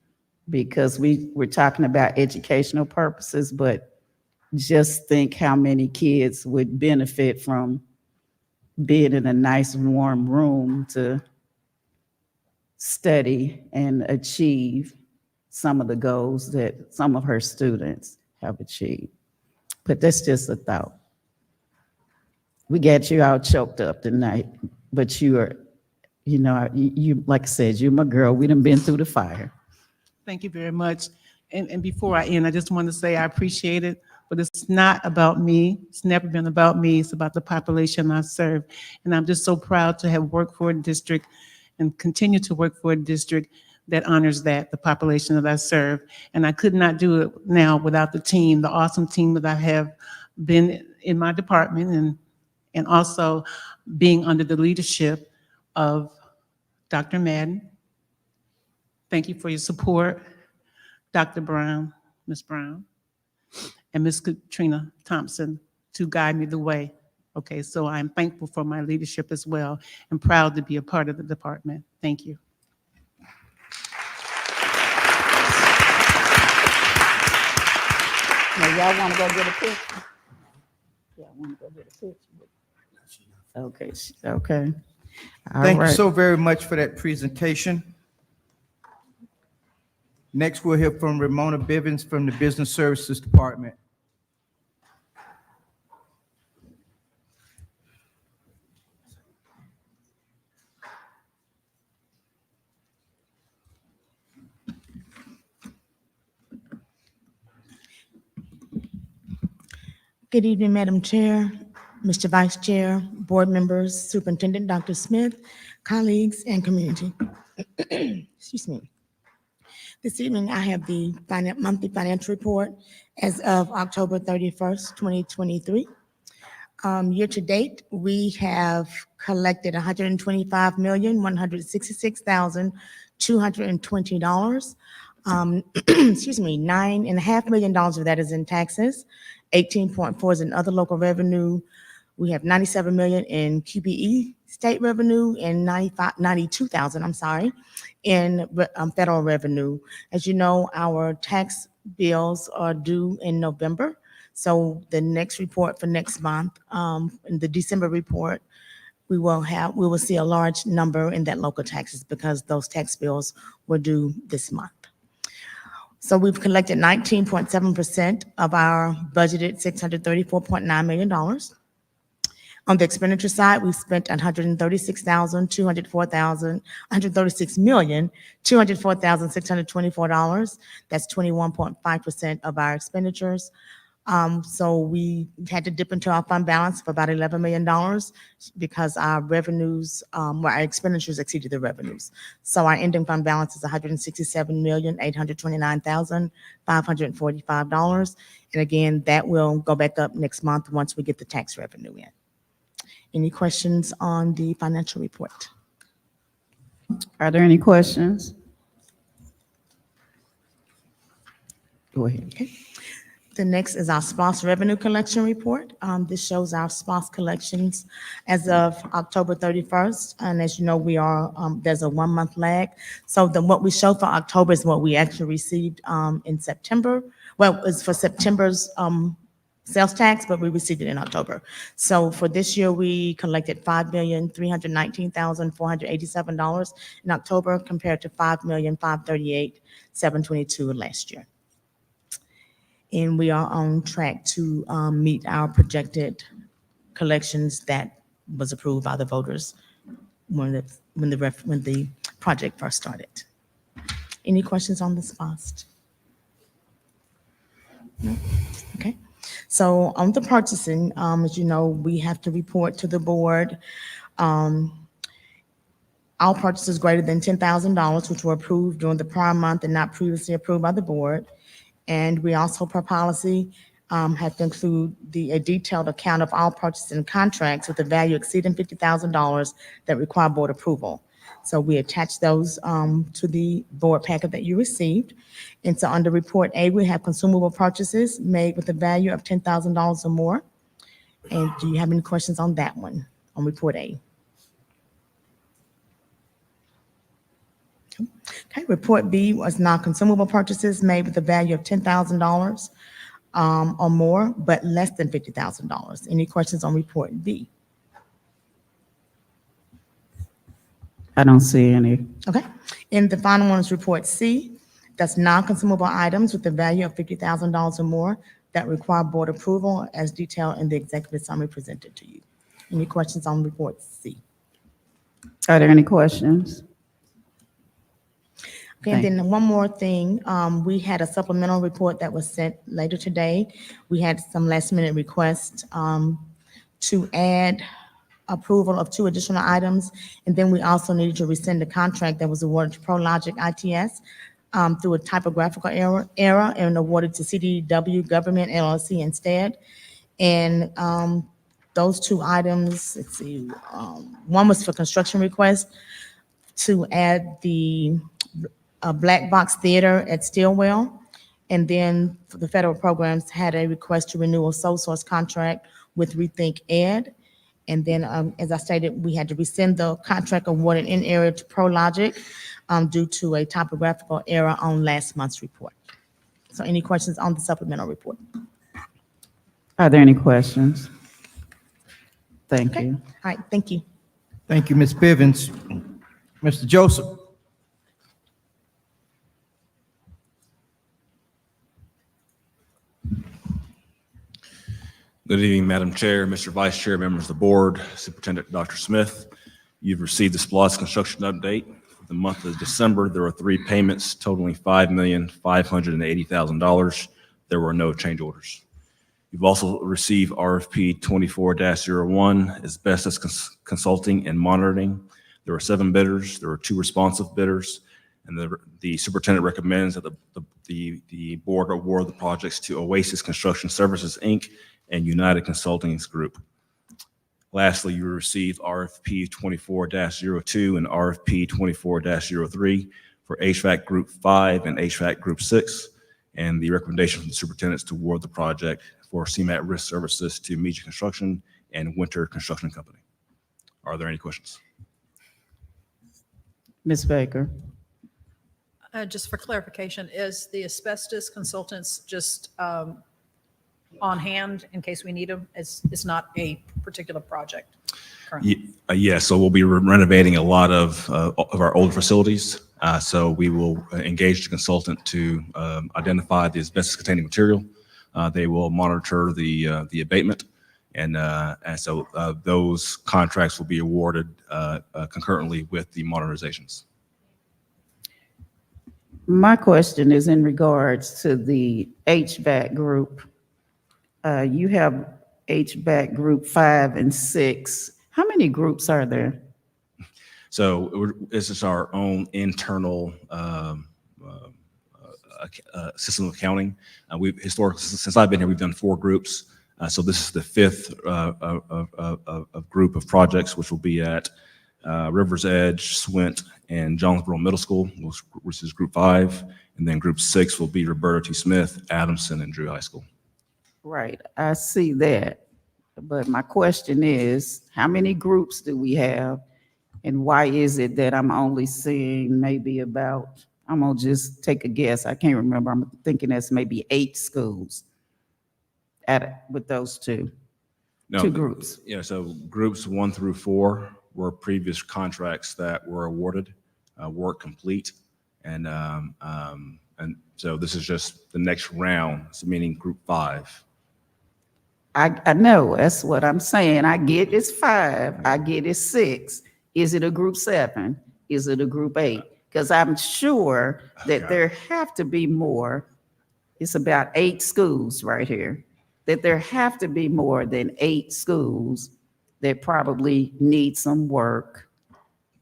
because we're talking about educational purposes, but just think how many kids would benefit from being in a nice warm room to study and achieve some of the goals that some of her students have achieved. But that's just a thought. We got you all choked up tonight, but you are, you like I said, you're my girl. We done been through the fire. Thank you very much. And before I end, I just want to say I appreciate it, but it's not about me. It's never been about me. It's about the population I serve. And I'm just so proud to have worked for a district and continue to work for a district that honors the population that I serve. And I could not do it now without the team, the awesome team that I have been in my department, and also being under the leadership of Dr. Madden. Thank you for your support, Dr. Brown, Ms. Brown, and Ms. Katrina Thompson to guide me the way. Okay, so I'm thankful for my leadership as well and proud to be a part of the department. Thank you. Now, y'all want to go get a picture? Y'all want to go get a picture? Okay, okay. All Thank you right. so very much for that presentation. Next, we'll hear from Ramona Bivens from the Business Services Department. Good evening, Madam Chair, Mr. Vice Chair, board members, Superintendent Dr. Smith, colleagues, and community. Excuse me. This evening, I have the monthly financial report as of October 31st, 2023. Year to date, we have collected $125,166,220. Excuse me, $9.5 million of that is in taxes, 18.4 is in other local revenue. We have 97 million in QBE state revenue and 92,000, I'm sorry, in federal revenue. As you know, our tax bills are due in November. So the next report for next month, in the December report, we will see a large number in that local taxes because those tax bills were due this month. So we've collected 19.7% of our budgeted $634.9 million. On the expenditure side, we spent $136,204,624. That's 21.5% of our expenditures. So we had to dip into our fund balance of about $11 million because our revenues, our expenditures exceeded the revenues. So our ending fund balance is $167,829,545. And again, that will go back up next month once we get the tax revenue in. Any questions on the financial report? Are there any questions? Go ahead. Okay. The next is our SPOS revenue collection report. This shows our SPOS collections as of October 31st. And as you know, we are, there's a 1 month lag. So what we show for October is what we actually received in September. Well, it's for September's sales tax, but we received it in October. So for this year, we collected $5,319,487 in October compared to $5,538,722 last year. And we are on track to meet our projected collections that was approved by the voters when the project first started. Any questions on this SPOS? No? Okay. So on the purchasing, as you know, we have to report to the board all purchases greater than $10,000, which were approved during the prior month and not previously approved by the board. And we also, per policy, have to include a detailed account of all purchases and contracts with a value exceeding $50,000 that require board approval. So we attach those to the board packet that you received. And so under Report A, we have consumable purchases made with a value of $10,000 or more. And do you have any questions on that one, on Report A? Okay, Report B was non-consumable purchases made with a value of $10,000 or more, but less than $50,000. Any questions on Report B? I don't see any. Okay, and the final one is Report C. That's non-consumable items with a value of $50,000 or more that require board approval as detailed in the executive summary presented to you. Any questions on Report C? Are there any questions? Okay, and then one more thing, we had a supplemental report that was sent later today. We had some last minute requests to add approval of 2 additional items. And then we also needed to rescind the contract that was awarded to ProLogic ITS through a typographical error and awarded to CDW Government LLC instead. And those 2 items, let's see, one was for construction request to add the Black Box Theater at Stillwell. And then for the federal programs had a request to renew a sole source contract with Rethink Ed. And then, as I stated, we had to rescind the contract awarded in area to ProLogic due to a typographical error on last month's report. So any questions on the supplemental report? Are there any questions? Thank you. All right, thank you. Thank you, Ms. Bivens. Mr. Joseph. Good evening, Madam Chair, Mr. Vice Chair, members of the board, Superintendent Dr. Smith. You've received the SPLOST construction update. For the month of December, there were 3 payments totaling $5,580,000. There were no change orders. You've also received RFP 24-01, asbestos consulting and monitoring. There were 7 bidders. There were 2 responsive bidders. And the superintendent recommends that the board award the projects to Oasis Construction Services, Inc., and United Consulting Group. Lastly, you received RFP 24-02 and RFP 24-03 for HVAC Group 5 and HVAC Group 6, and the recommendation from the superintendents to award the project for CMAT risk services to Media Construction and Winter Construction Company. Are there any questions? Ms. Baker. Just for clarification, is the asbestos consultants just on hand in case we need them? It's not a particular project currently? Yes, so we'll be renovating a lot of our older facilities. So we will engage the consultant to identify the asbestos-containing material. They will monitor the abatement, and so those contracts will be awarded concurrently with the modernizations. My question is in regards to the HVAC group. You have HVAC Group 5 and 6. How many groups are there? So this is our own internal system of accounting. We've historically, since I've been here, we've done 4 groups. So this is the 5th group of projects, which will be at River's Edge, Swint, and Jonesboro Middle School, which is Group 5. And then Group 6 will be Roberta T. Smith, Adamson, and Drew High School. Right, I see that. But my question is, how many groups do we have? And why is it that I'm only seeing maybe about, I'm gonna just take a guess, I can't remember, I'm thinking that's maybe 8 schools with those two groups. Yeah, so groups 1 through 4 were previous contracts that were awarded, work complete. And so this is just the next round, so meaning Group 5. I know, that's what I'm saying. I get it's 5, I get it's 6. Is it a Group 7? Is it a Group 8? Because I'm sure that there have to be more. It's about 8 schools right here. that there have to be more than 8 schools that probably need some work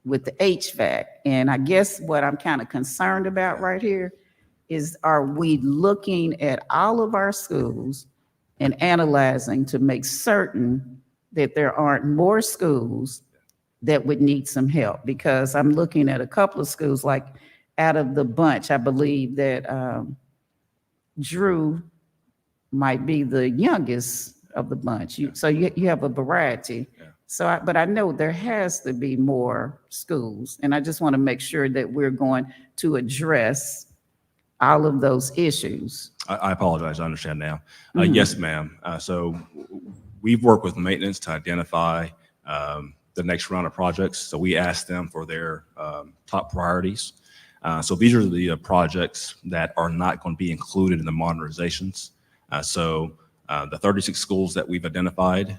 with the HVAC. And I guess what I'm kind of concerned about right here is, are we looking at all of our schools and analyzing to make certain that there aren't more schools that would need some help? Because I'm looking at a couple of schools, like out of the bunch, I believe that Drew might be the youngest of the bunch. So you have a variety. So, but I know there has to be more schools, and I just want to make sure that we're going to address all of those issues. I apologize. I understand now. Mhm. Yes, ma'am. So we've worked with maintenance to identify the next round of projects. So we asked them for their top priorities. So these are the projects that are not going to be included in the modernizations. So the 36 schools that we've identified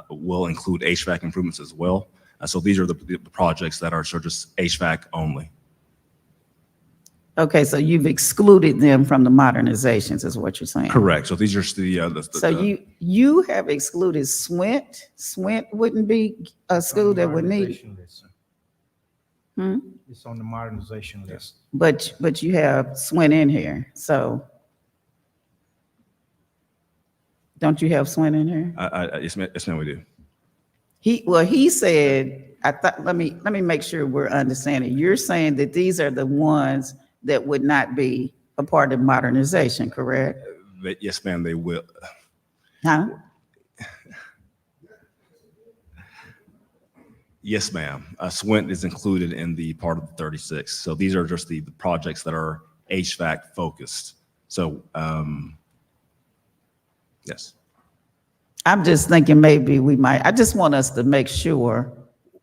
will include HVAC improvements as well. So these are the projects that are sort of just HVAC only. Okay, so you've excluded them from the modernizations, is what you're saying? Correct. So these are So you have excluded Swint. Swint wouldn't be a school that would need. Hmm? It's on the modernization list. But you have Swint in here, so don't you have Swint in here? Yes, ma'am, we do. He said, I thought, let me make sure we're understanding. You're saying that these are the ones that would not be a part of modernization, correct? Yes, ma'am, they will. Huh? Yes, ma'am. Swint is included in the part of the 36. So these are just the projects that are HVAC focused. So, yes. I'm just thinking maybe we might, I just want us to make sure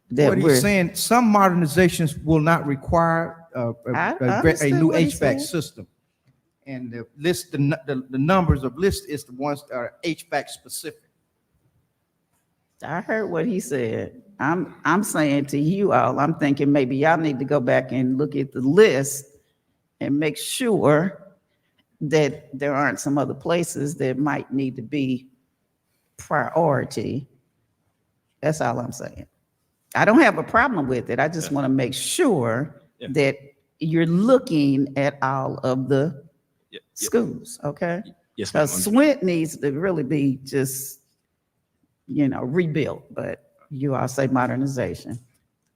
that What he's saying, some modernizations will not require a new HVAC system. And the list, the numbers of list is the ones that are HVAC specific. I heard what he said. I'm saying to you all, I'm thinking maybe y'all need to go back and look at the list and make sure that there aren't some other places that might need to be priority. That's all I'm saying. I don't have a problem with it. I just want to make sure that you're looking at all of the schools, okay? Yes, ma'am. Because Swint needs to really be just, rebuilt, but you all say modernization,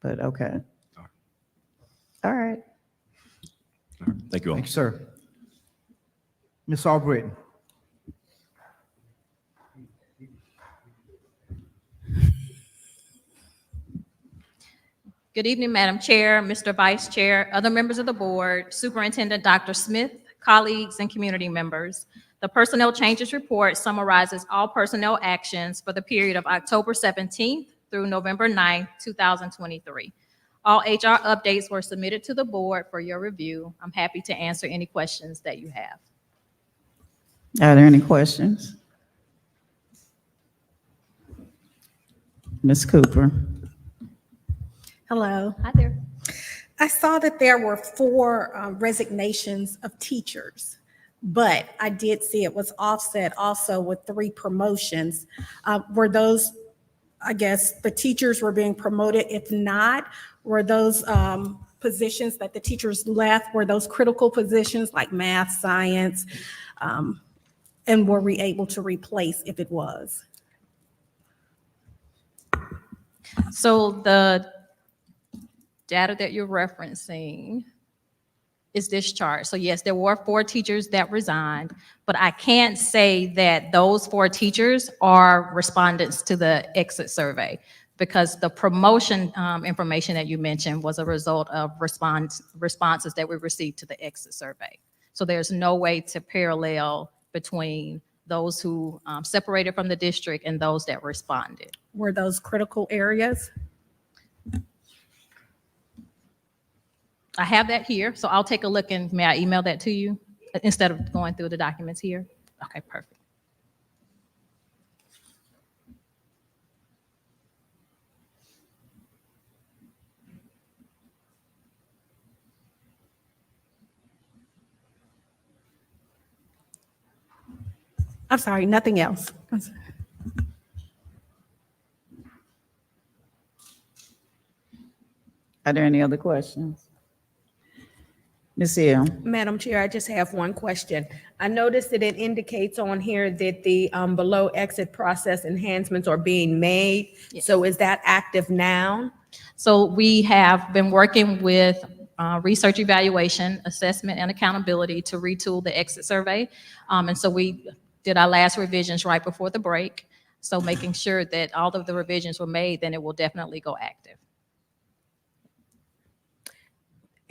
but okay. All right. Thank you all. Thank you, sir. Ms. Albritton. Good evening, Madam Chair, Mr. Vice Chair, other members of the board, Superintendent Dr. Smith, colleagues, and community members. The Personnel Changes Report summarizes all personnel actions for the period of October 17th through November 9th, 2023. All HR updates were submitted to the board for your review. I'm happy to answer any questions that you have. Are there any questions? Ms. Cooper. Hello. Hi there. I saw that there were 4 resignations of teachers, but I did see it was offset also with 3 promotions. Were those, I guess, the teachers were being promoted? If not, were those positions that the teachers left, were those critical positions like math, science, and were we able to replace if it was? So the data that you're referencing is this chart. So yes, there were 4 teachers that resigned, but I can't say that those 4 teachers are respondents to the exit survey, because the promotion information that you mentioned was a result of responses that we received to the exit survey. So there's no way to parallel between those who separated from the district and those that responded. Were those critical areas? I have that here, so I'll take a look, and may I email that to you instead of going through the documents here? Okay, perfect. I'm sorry, nothing else. Are there any other questions? Ms. Hill? Madam Chair, I just have one question. I noticed that it indicates on here that the below exit process enhancements are being made. So is that active now? So we have been working with research evaluation, assessment, and accountability to retool the exit survey. And so we did our last revisions right before the break. So making sure that all of the revisions were made, then it will definitely go active.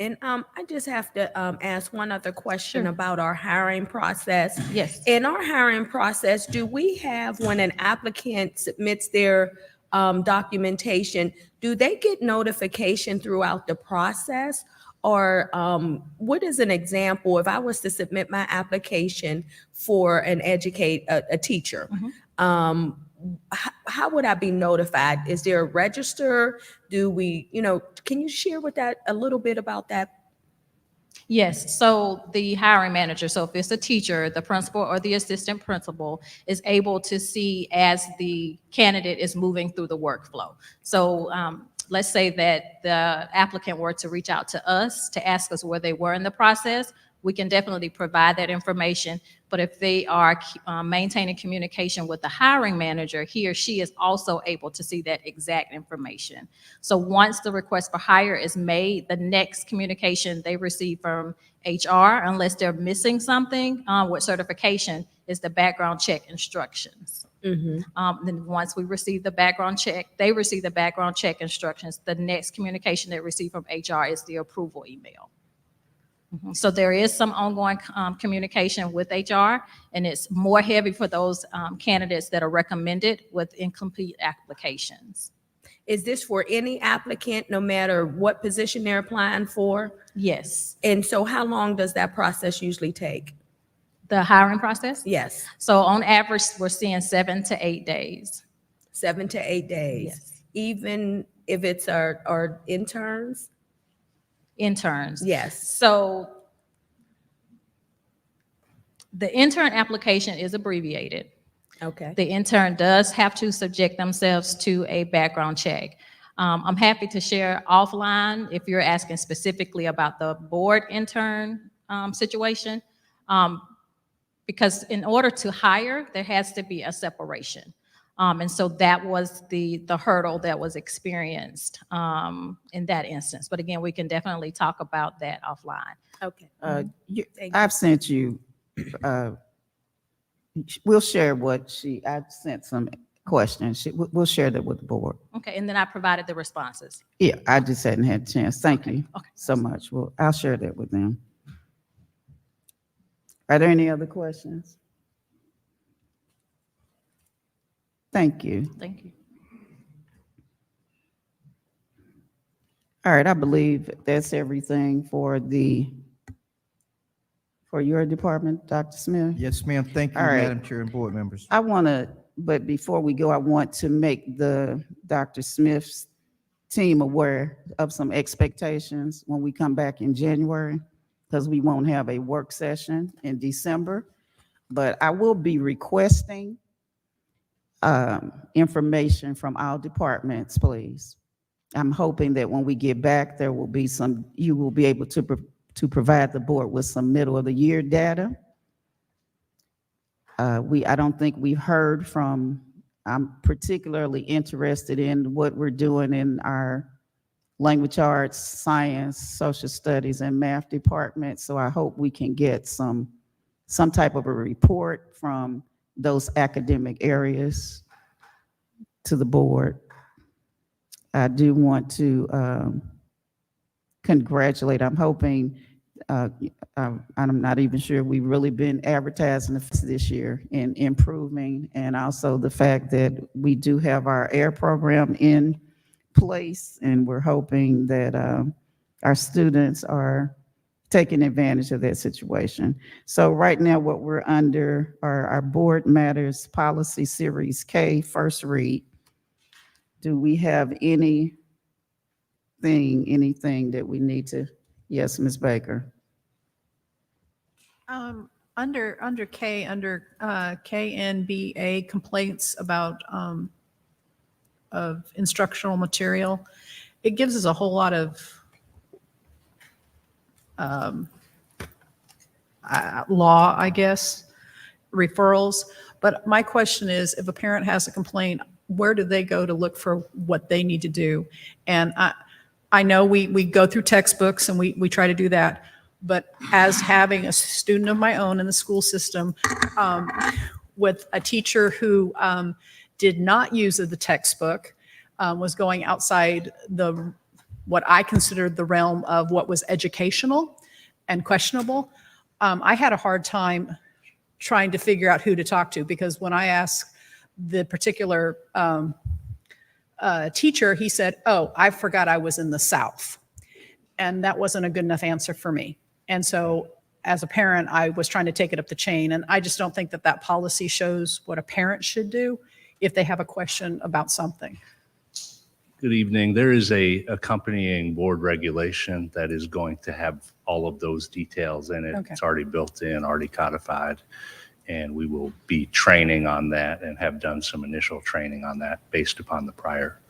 And I just have to ask one other question Sure. about our hiring process. Yes. In our hiring process, do we have, when an applicant submits their documentation, do they get notification throughout the process? Or what is an example, if I was to submit my application for a teacher, how would I be notified? Is there a register? Do we, can you share with that a little bit about that? Yes, so the hiring manager, so if it's a teacher, the principal or the assistant principal is able to see as the candidate is moving through the workflow. So let's say that the applicant were to reach out to us to ask us where they were in the process, we can definitely provide that information. But if they are maintaining communication with the hiring manager, he or she is also able to see that exact information. So once the request for hire is made, the next communication they receive from HR, unless they're missing something with certification, is the background check instructions. Then once we receive the background check, they receive the background check instructions. The next communication they receive from HR is the approval email. So there is some ongoing communication with HR, and it's more heavy for those candidates that are recommended with incomplete applications. Is this for any applicant, no matter what position they're applying for? Yes. And so how long does that process usually take? The hiring process? Yes. So on average, we're seeing 7 to 8 days. 7 to 8 days? Yes. Even if it's our interns? Interns. Yes. So the intern application is abbreviated. Okay. The intern does have to subject themselves to a background check. I'm happy to share offline if you're asking specifically about the board intern situation, because in order to hire, there has to be a separation. And so that was the hurdle that was experienced in that instance. But again, we can definitely talk about that offline. Okay. I've you. sent you, we'll share I've sent some questions. We'll share that with the board. Okay, and then I provided the responses. Yeah, I just hadn't had a chance. Thank you Okay. so much. Well, I'll share that with them. Are there any other questions? Thank you. Thank you. All right, I believe that's everything for your department, Dr. Smith. Yes, ma'am. Thank you, All right. Madam Chair and board members. But before we go, I want to make Dr. Smith's team aware of some expectations when we come back in January, because we won't have a work session in December. But I will be requesting information from all departments, please. I'm hoping that when we get back, there will be you will be able to provide the board with some middle of the year data. I don't think we've heard I'm particularly interested in what we're doing in our language arts, science, social studies, and math department. So I hope we can get some type of a report from those academic areas to the board. I do want to congratulate, I'm hoping, I'm not even sure we've really been advertising this year in improving, and also the fact that we do have our AIR program in place, and we're hoping that our students are taking advantage of that situation. So right now what we're under are our Board Matters Policy Series K, first read. Do we have anything that we need to? Yes, Ms. Baker. Under KNBA, complaints about of instructional material, it gives us a whole lot of law, I guess, referrals. But my question is, if a parent has a complaint, where do they go to look for what they need to do? And I know we go through textbooks and we try to do that, but as having a student of my own in the school system, with a teacher who did not use the textbook, was going outside what I considered the realm of what was educational and questionable, I had a hard time trying to figure out who to talk to, because when I asked the particular teacher, he said, "Oh, I forgot I was in the South." And that wasn't a good enough answer for me. And so as a parent, I was trying to take it up the chain. And I just don't think that that policy shows what a parent should do if they have a question about something. Good evening. There is a accompanying board regulation that is going to have all of those details in it. Okay. It's already built in, already codified, and we will be training on that and have done some initial training on that based upon the prior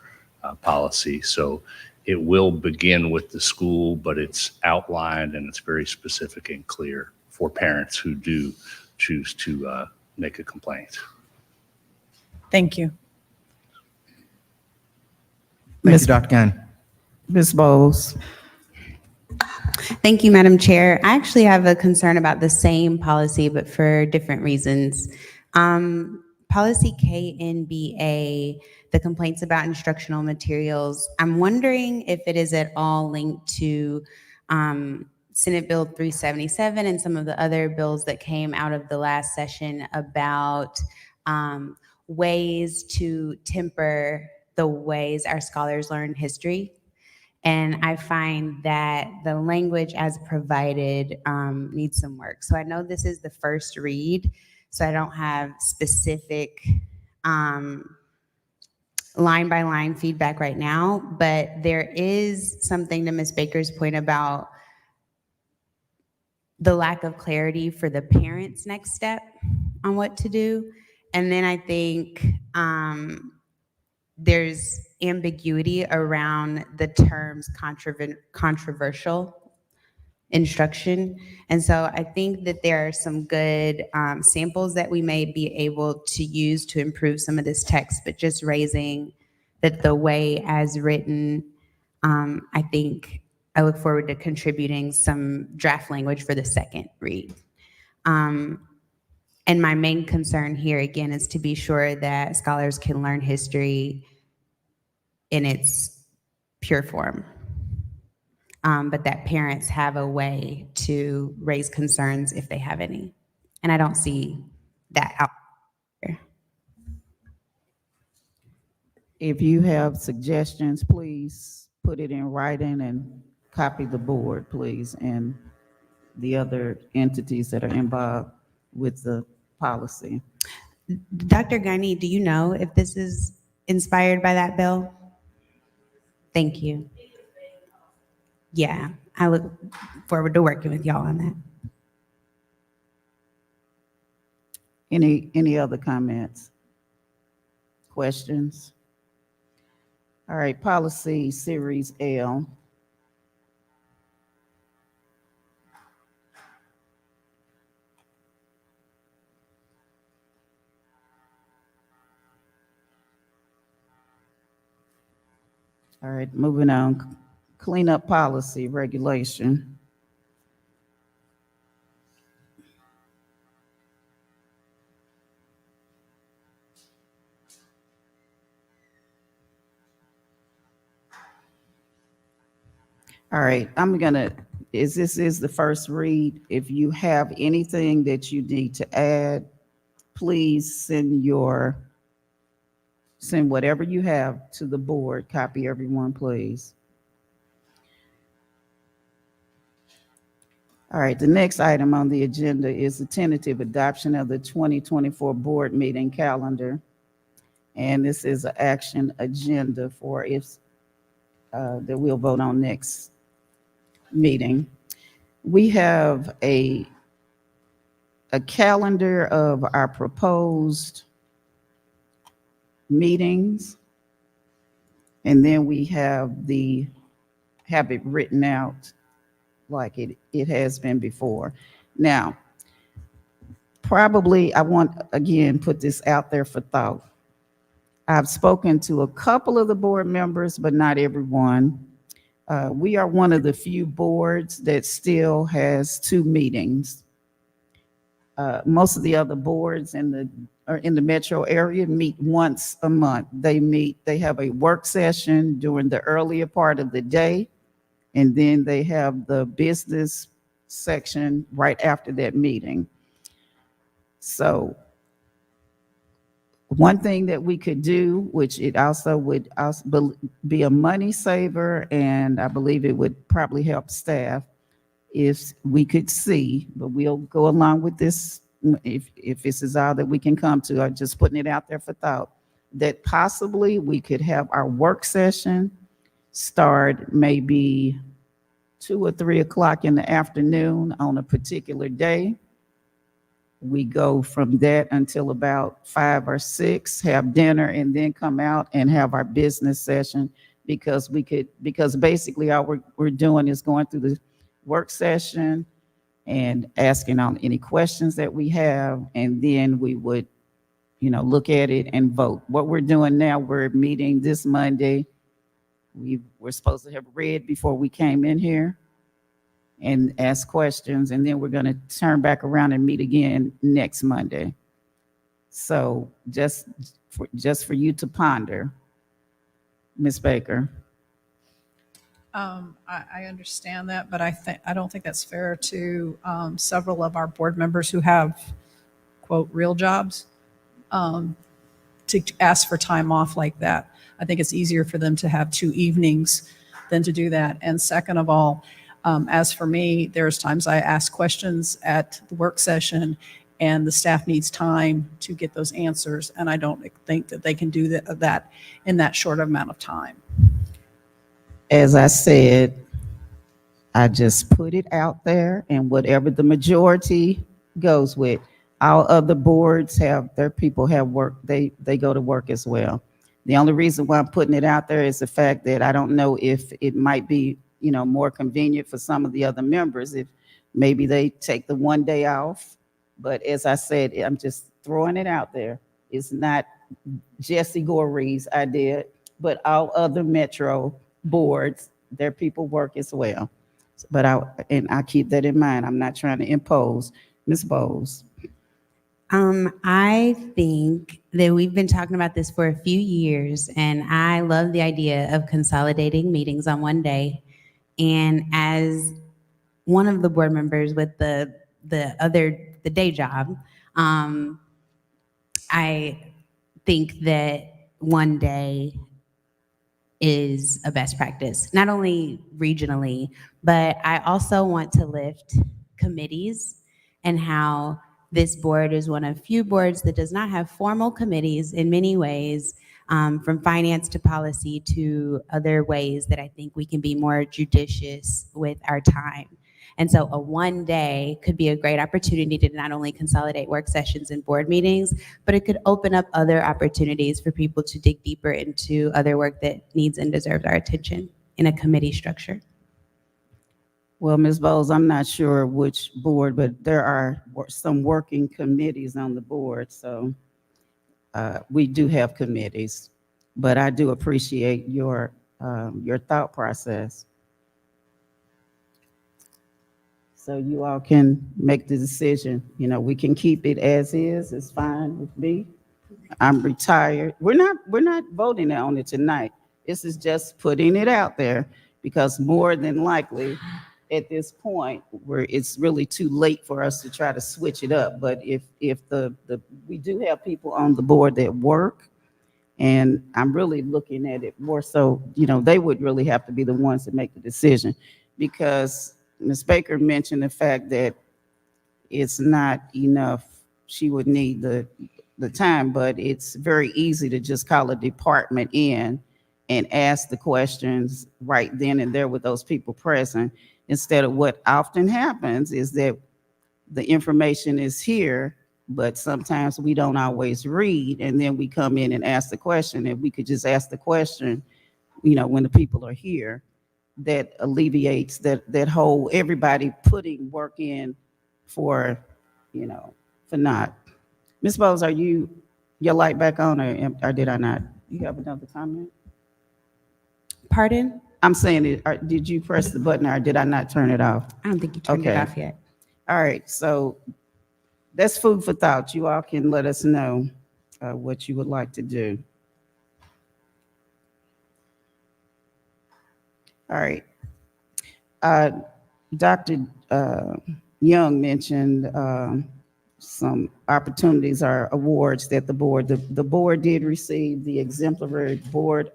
policy. So it will begin with the school, but it's outlined and it's very specific and clear for parents who do choose to make a complaint. Thank you. Thank you, Dr. Gann. Ms. Bowles. Thank you, Madam Chair. I actually have a concern about the same policy, but for different reasons. Policy KNBA, the complaints about instructional materials, I'm wondering if it is at all linked to Senate Bill 377 and some of the other bills that came out of the last session about ways to temper the ways our scholars learn history. And I find that the language as provided needs some work. So I know this is the first read, so I don't have specific line by line feedback right now, but there is something to Ms. Baker's point about the lack of clarity for the parents' next step on what to do. And then I think there's ambiguity around the terms controversial instruction. And so I think that there are some good samples that we may be able to use to improve some of this text, but just raising that the way as written, I think I look forward to contributing some draft language for the second read. And my main concern here, again, is to be sure that scholars can learn history in its pure form, but that parents have a way to raise concerns if they have any. And I don't see that out there. If you have suggestions, please put it in writing and copy the board, please, and the other entities that are involved with the policy. Dr. Gunny, do you know if this is inspired by that bill? Thank you. Yeah, I look forward to working with y'all on that. Any other comments? Questions? All right, policy series L. All right, moving on. Cleanup policy regulation. All right, this is the first read. If you have anything that you need to add, please send whatever you have to the board. Copy everyone, please. All right, the next item on the agenda is the tentative adoption of the 2024 board meeting calendar. And this is an action agenda for that we'll vote on next meeting. We have a a calendar of our proposed meetings. And then we have it written out like it has been before. Now, probably I want, again, put this out there for thought. I've spoken to a couple of the board members, but not everyone. We are one of the few boards that still has 2 meetings. Most of the other boards in the metro area meet once a month. They have a work session during the earlier part of the day, and then they have the business section right after that meeting. So one thing that we could do, which it also would be a money saver, and I believe it would probably help staff, if we could see, but we'll go along with this if this is all that we can come to. I'm just putting it out there for thought, that possibly we could have our work session start maybe 2 or 3 o'clock in the afternoon on a particular day. We go from that until about 5 or 6, have dinner, and then come out and have our business session, because basically all we're doing is going through the work session and asking on any questions that we have, and then we would, look at it and vote. What we're doing now, we're meeting this Monday. We're supposed to have read before we came in here and ask questions, and then we're going to turn back around and meet again next Monday. So just for you to ponder, Ms. Baker. I understand that, but I don't think that's fair to several of our board members who have, quote, real jobs, to ask for time off like that. I think it's easier for them to have 2 evenings than to do that. And second of all, as for me, there's times I ask questions at the work session and the staff needs time to get those answers, and I don't think that they can do that in that short amount of time. As I said, I just put it out there, and whatever the majority goes with. All other boards their people have work, they go to work as well. The only reason why I'm putting it out there is the fact that I don't know if it might be, more convenient for some of the other members if maybe they take the 1 day off. But as I said, I'm just throwing it out there. It's not Jesse Gorey's idea, but all other metro boards, their people work as well. But I keep that in mind. I'm not trying to impose. Ms. Bowles. I think that we've been talking about this for a few years, and I love the idea of consolidating meetings on 1 day. And as one of the board members with the day job, I think that 1 day is a best practice, not only regionally, but I also want to lift committees and how this board is one of few boards that does not have formal committees in many ways, from finance to policy to other ways that I think we can be more judicious with our time. And so a 1 day could be a great opportunity to not only consolidate work sessions and board meetings, but it could open up other opportunities for people to dig deeper into other work that needs and deserves our attention in a committee structure. Well, Ms. Bowles, I'm not sure which board, but there are some working committees on the board. So we do have committees, but I do appreciate your thought process. So you all can make the decision. We can keep it as is. It's fine with me. I'm retired. We're not voting on it tonight. This is just putting it out there, because more than likely at this point where it's really too late for us to try to switch it up. But if we do have people on the board that work, and I'm really looking at it more so, they would really have to be the ones that make the decision, because Ms. Baker mentioned the fact that it's not enough. She would need the time, but it's very easy to just call a department in and ask the questions right then and there with those people present, instead of what often happens is that the information is here, but sometimes we don't always read, and then we come in and ask the question. If we could just ask the question, when the people are here, that alleviates that whole everybody putting work in for, for not. Ms. Bowles, are your light back on, or did I not? You have another comment? Pardon? I'm saying, did you press the button, or did I not turn it off? I don't think you turned it Okay. off yet. All right, so that's food for thought. You all can let us know what you would like to do. All right. Dr. Young mentioned some opportunities or awards that the board did receive the exemplary board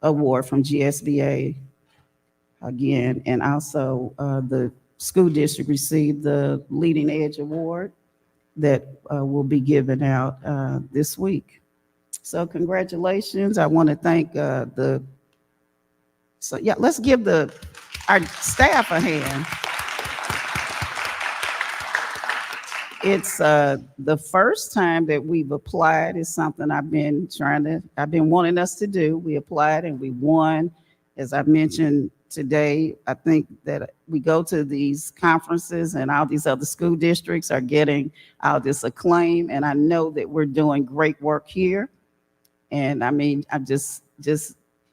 award from GSBA again, and also the school district received the Leading Edge Award that will be given out this week. So congratulations. I want to thank let's give our staff a hand. It's the first time that we've applied. It's something I've been wanting us to do. We applied and we won. As I mentioned today, I think that we go to these conferences and all these other school districts are getting all this acclaim, and I know that we're doing great work here. And I mean, I'm just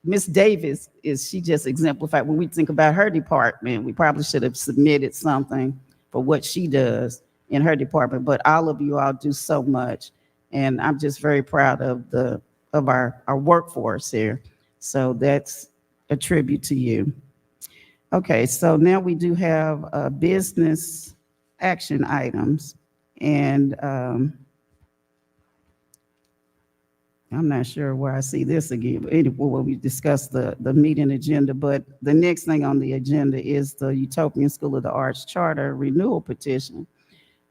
Miss Davis she just exemplified. When we think about her department, we probably should have submitted something for what she does in her department, but all of you all do so much. And I'm just very proud of our workforce here. So that's a tribute to you. Okay, so now we do have business action items. And I'm not sure where I see this again, but anyway, when we discuss the meeting agenda, but the next thing on the agenda is the Utopian School of the Arts Charter Renewal Petition.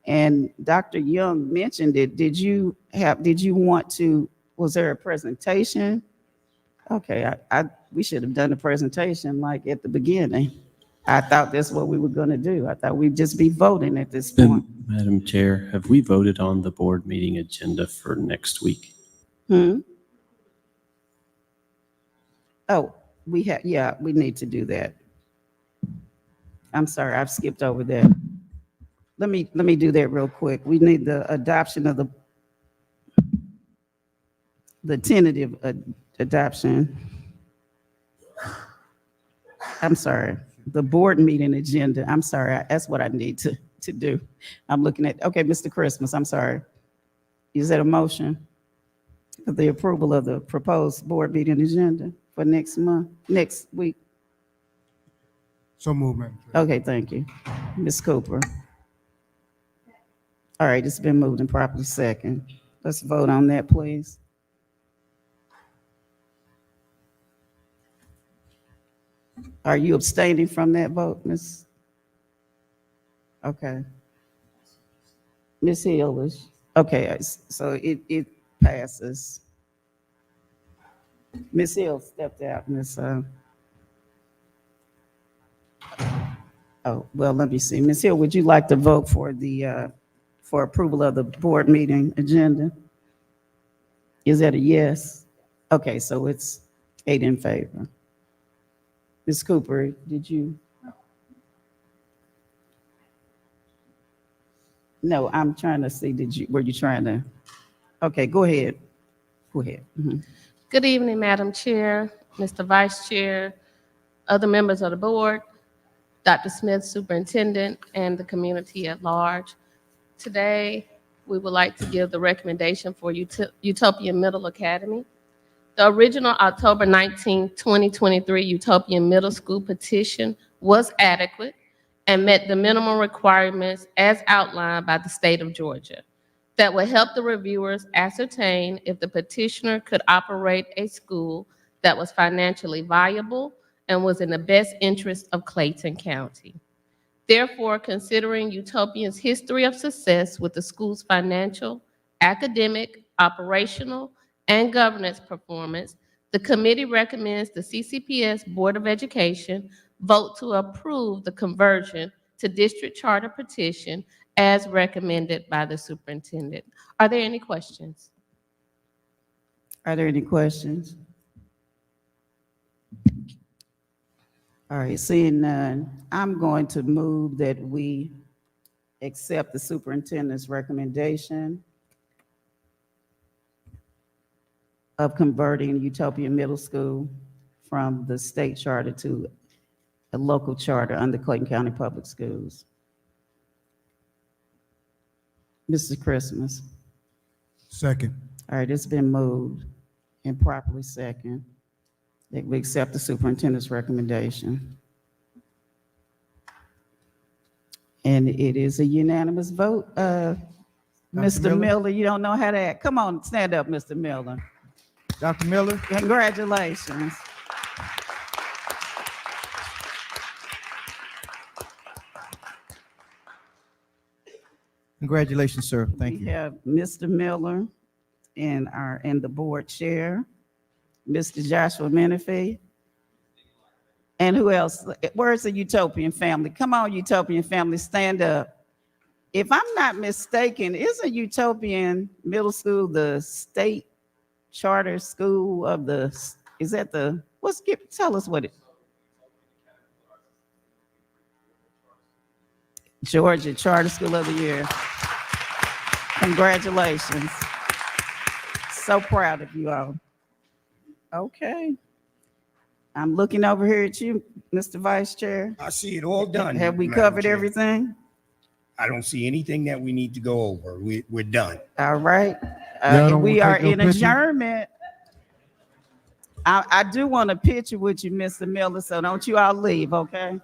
And Dr. Young mentioned it. Was there a presentation? Okay, we should have done a presentation like at the beginning. I thought that's what we were gonna do. I thought we'd just be voting at this point. Madam Chair, have we voted on the board meeting agenda for next week? Oh, we need to do that. I'm sorry, I've skipped over that. Let me do that real quick. We need the adoption of the tentative adoption. I'm sorry, the board meeting agenda. I'm sorry, that's what I need to do. I'm looking at, okay, Mr. Christmas, I'm sorry. Is that a motion? The approval of the proposed board meeting agenda for next week? So moved, Madam Chair. Okay, thank you. Ms. Cooper. All right, it's been moved and properly second. Let's vote on that, please. Are you abstaining from that vote, Ms.? Okay. Ms. Hill is, okay, so it passes. Ms. Hill stepped out, Ms. Oh, well, let me see. Ms. Hill, would you like to vote for for approval of the board meeting agenda? Is that a yes? Okay, so it's 8 in favor. Ms. Cooper, did you? No, I'm trying to see, were you trying to? Okay, go ahead. Go ahead. Good evening, Madam Chair, Mr. Vice Chair, other members of the board, Dr. Smith, Superintendent, and the community at large. Today, we would like to give the recommendation for Utopian Middle Academy. The original October 19, 2023 Utopian Middle School petition was adequate and met the minimum requirements as outlined by the state of Georgia that would help the reviewers ascertain if the petitioner could operate a school that was financially viable and was in the best interest of Clayton County. Therefore, considering Utopian's history of success with the school's financial, academic, operational, and governance performance, the committee recommends the CCPS Board of Education vote to approve the conversion to district charter petition as recommended by the superintendent. Are there any questions? Are there any questions? All right, seeing none, I'm going to move that we accept the superintendent's recommendation of converting Utopia Middle School from the state charter to a local charter under Clayton County Public Schools. Mr. Christmas. Second. All right, it's been moved and properly second that we accept the superintendent's recommendation. And it is a unanimous vote. Mr. Miller, you don't know how to act. Come on, stand up, Mr. Miller. Dr. Miller? Congratulations. Congratulations, sir. Thank We you. have Mr. Miller and the board chair, Mr. Joshua Menifee. And who else? Where's the Utopian family? Come on, Utopian family, stand up. If I'm not mistaken, isn't Utopian Middle School the state charter school of the, is that the, tell us what it. Georgia Charter School of the Year. Congratulations. So proud of you all. Okay. I'm looking over here at you, Mr. Vice Chair. I see it all done. Have we Madam covered Chair. everything? I don't see anything that we need to go over. We're done. All right. Y'all don't We take are no in picture? adjournment. I do want a picture with you, Mr. Miller, so don't you all leave, okay?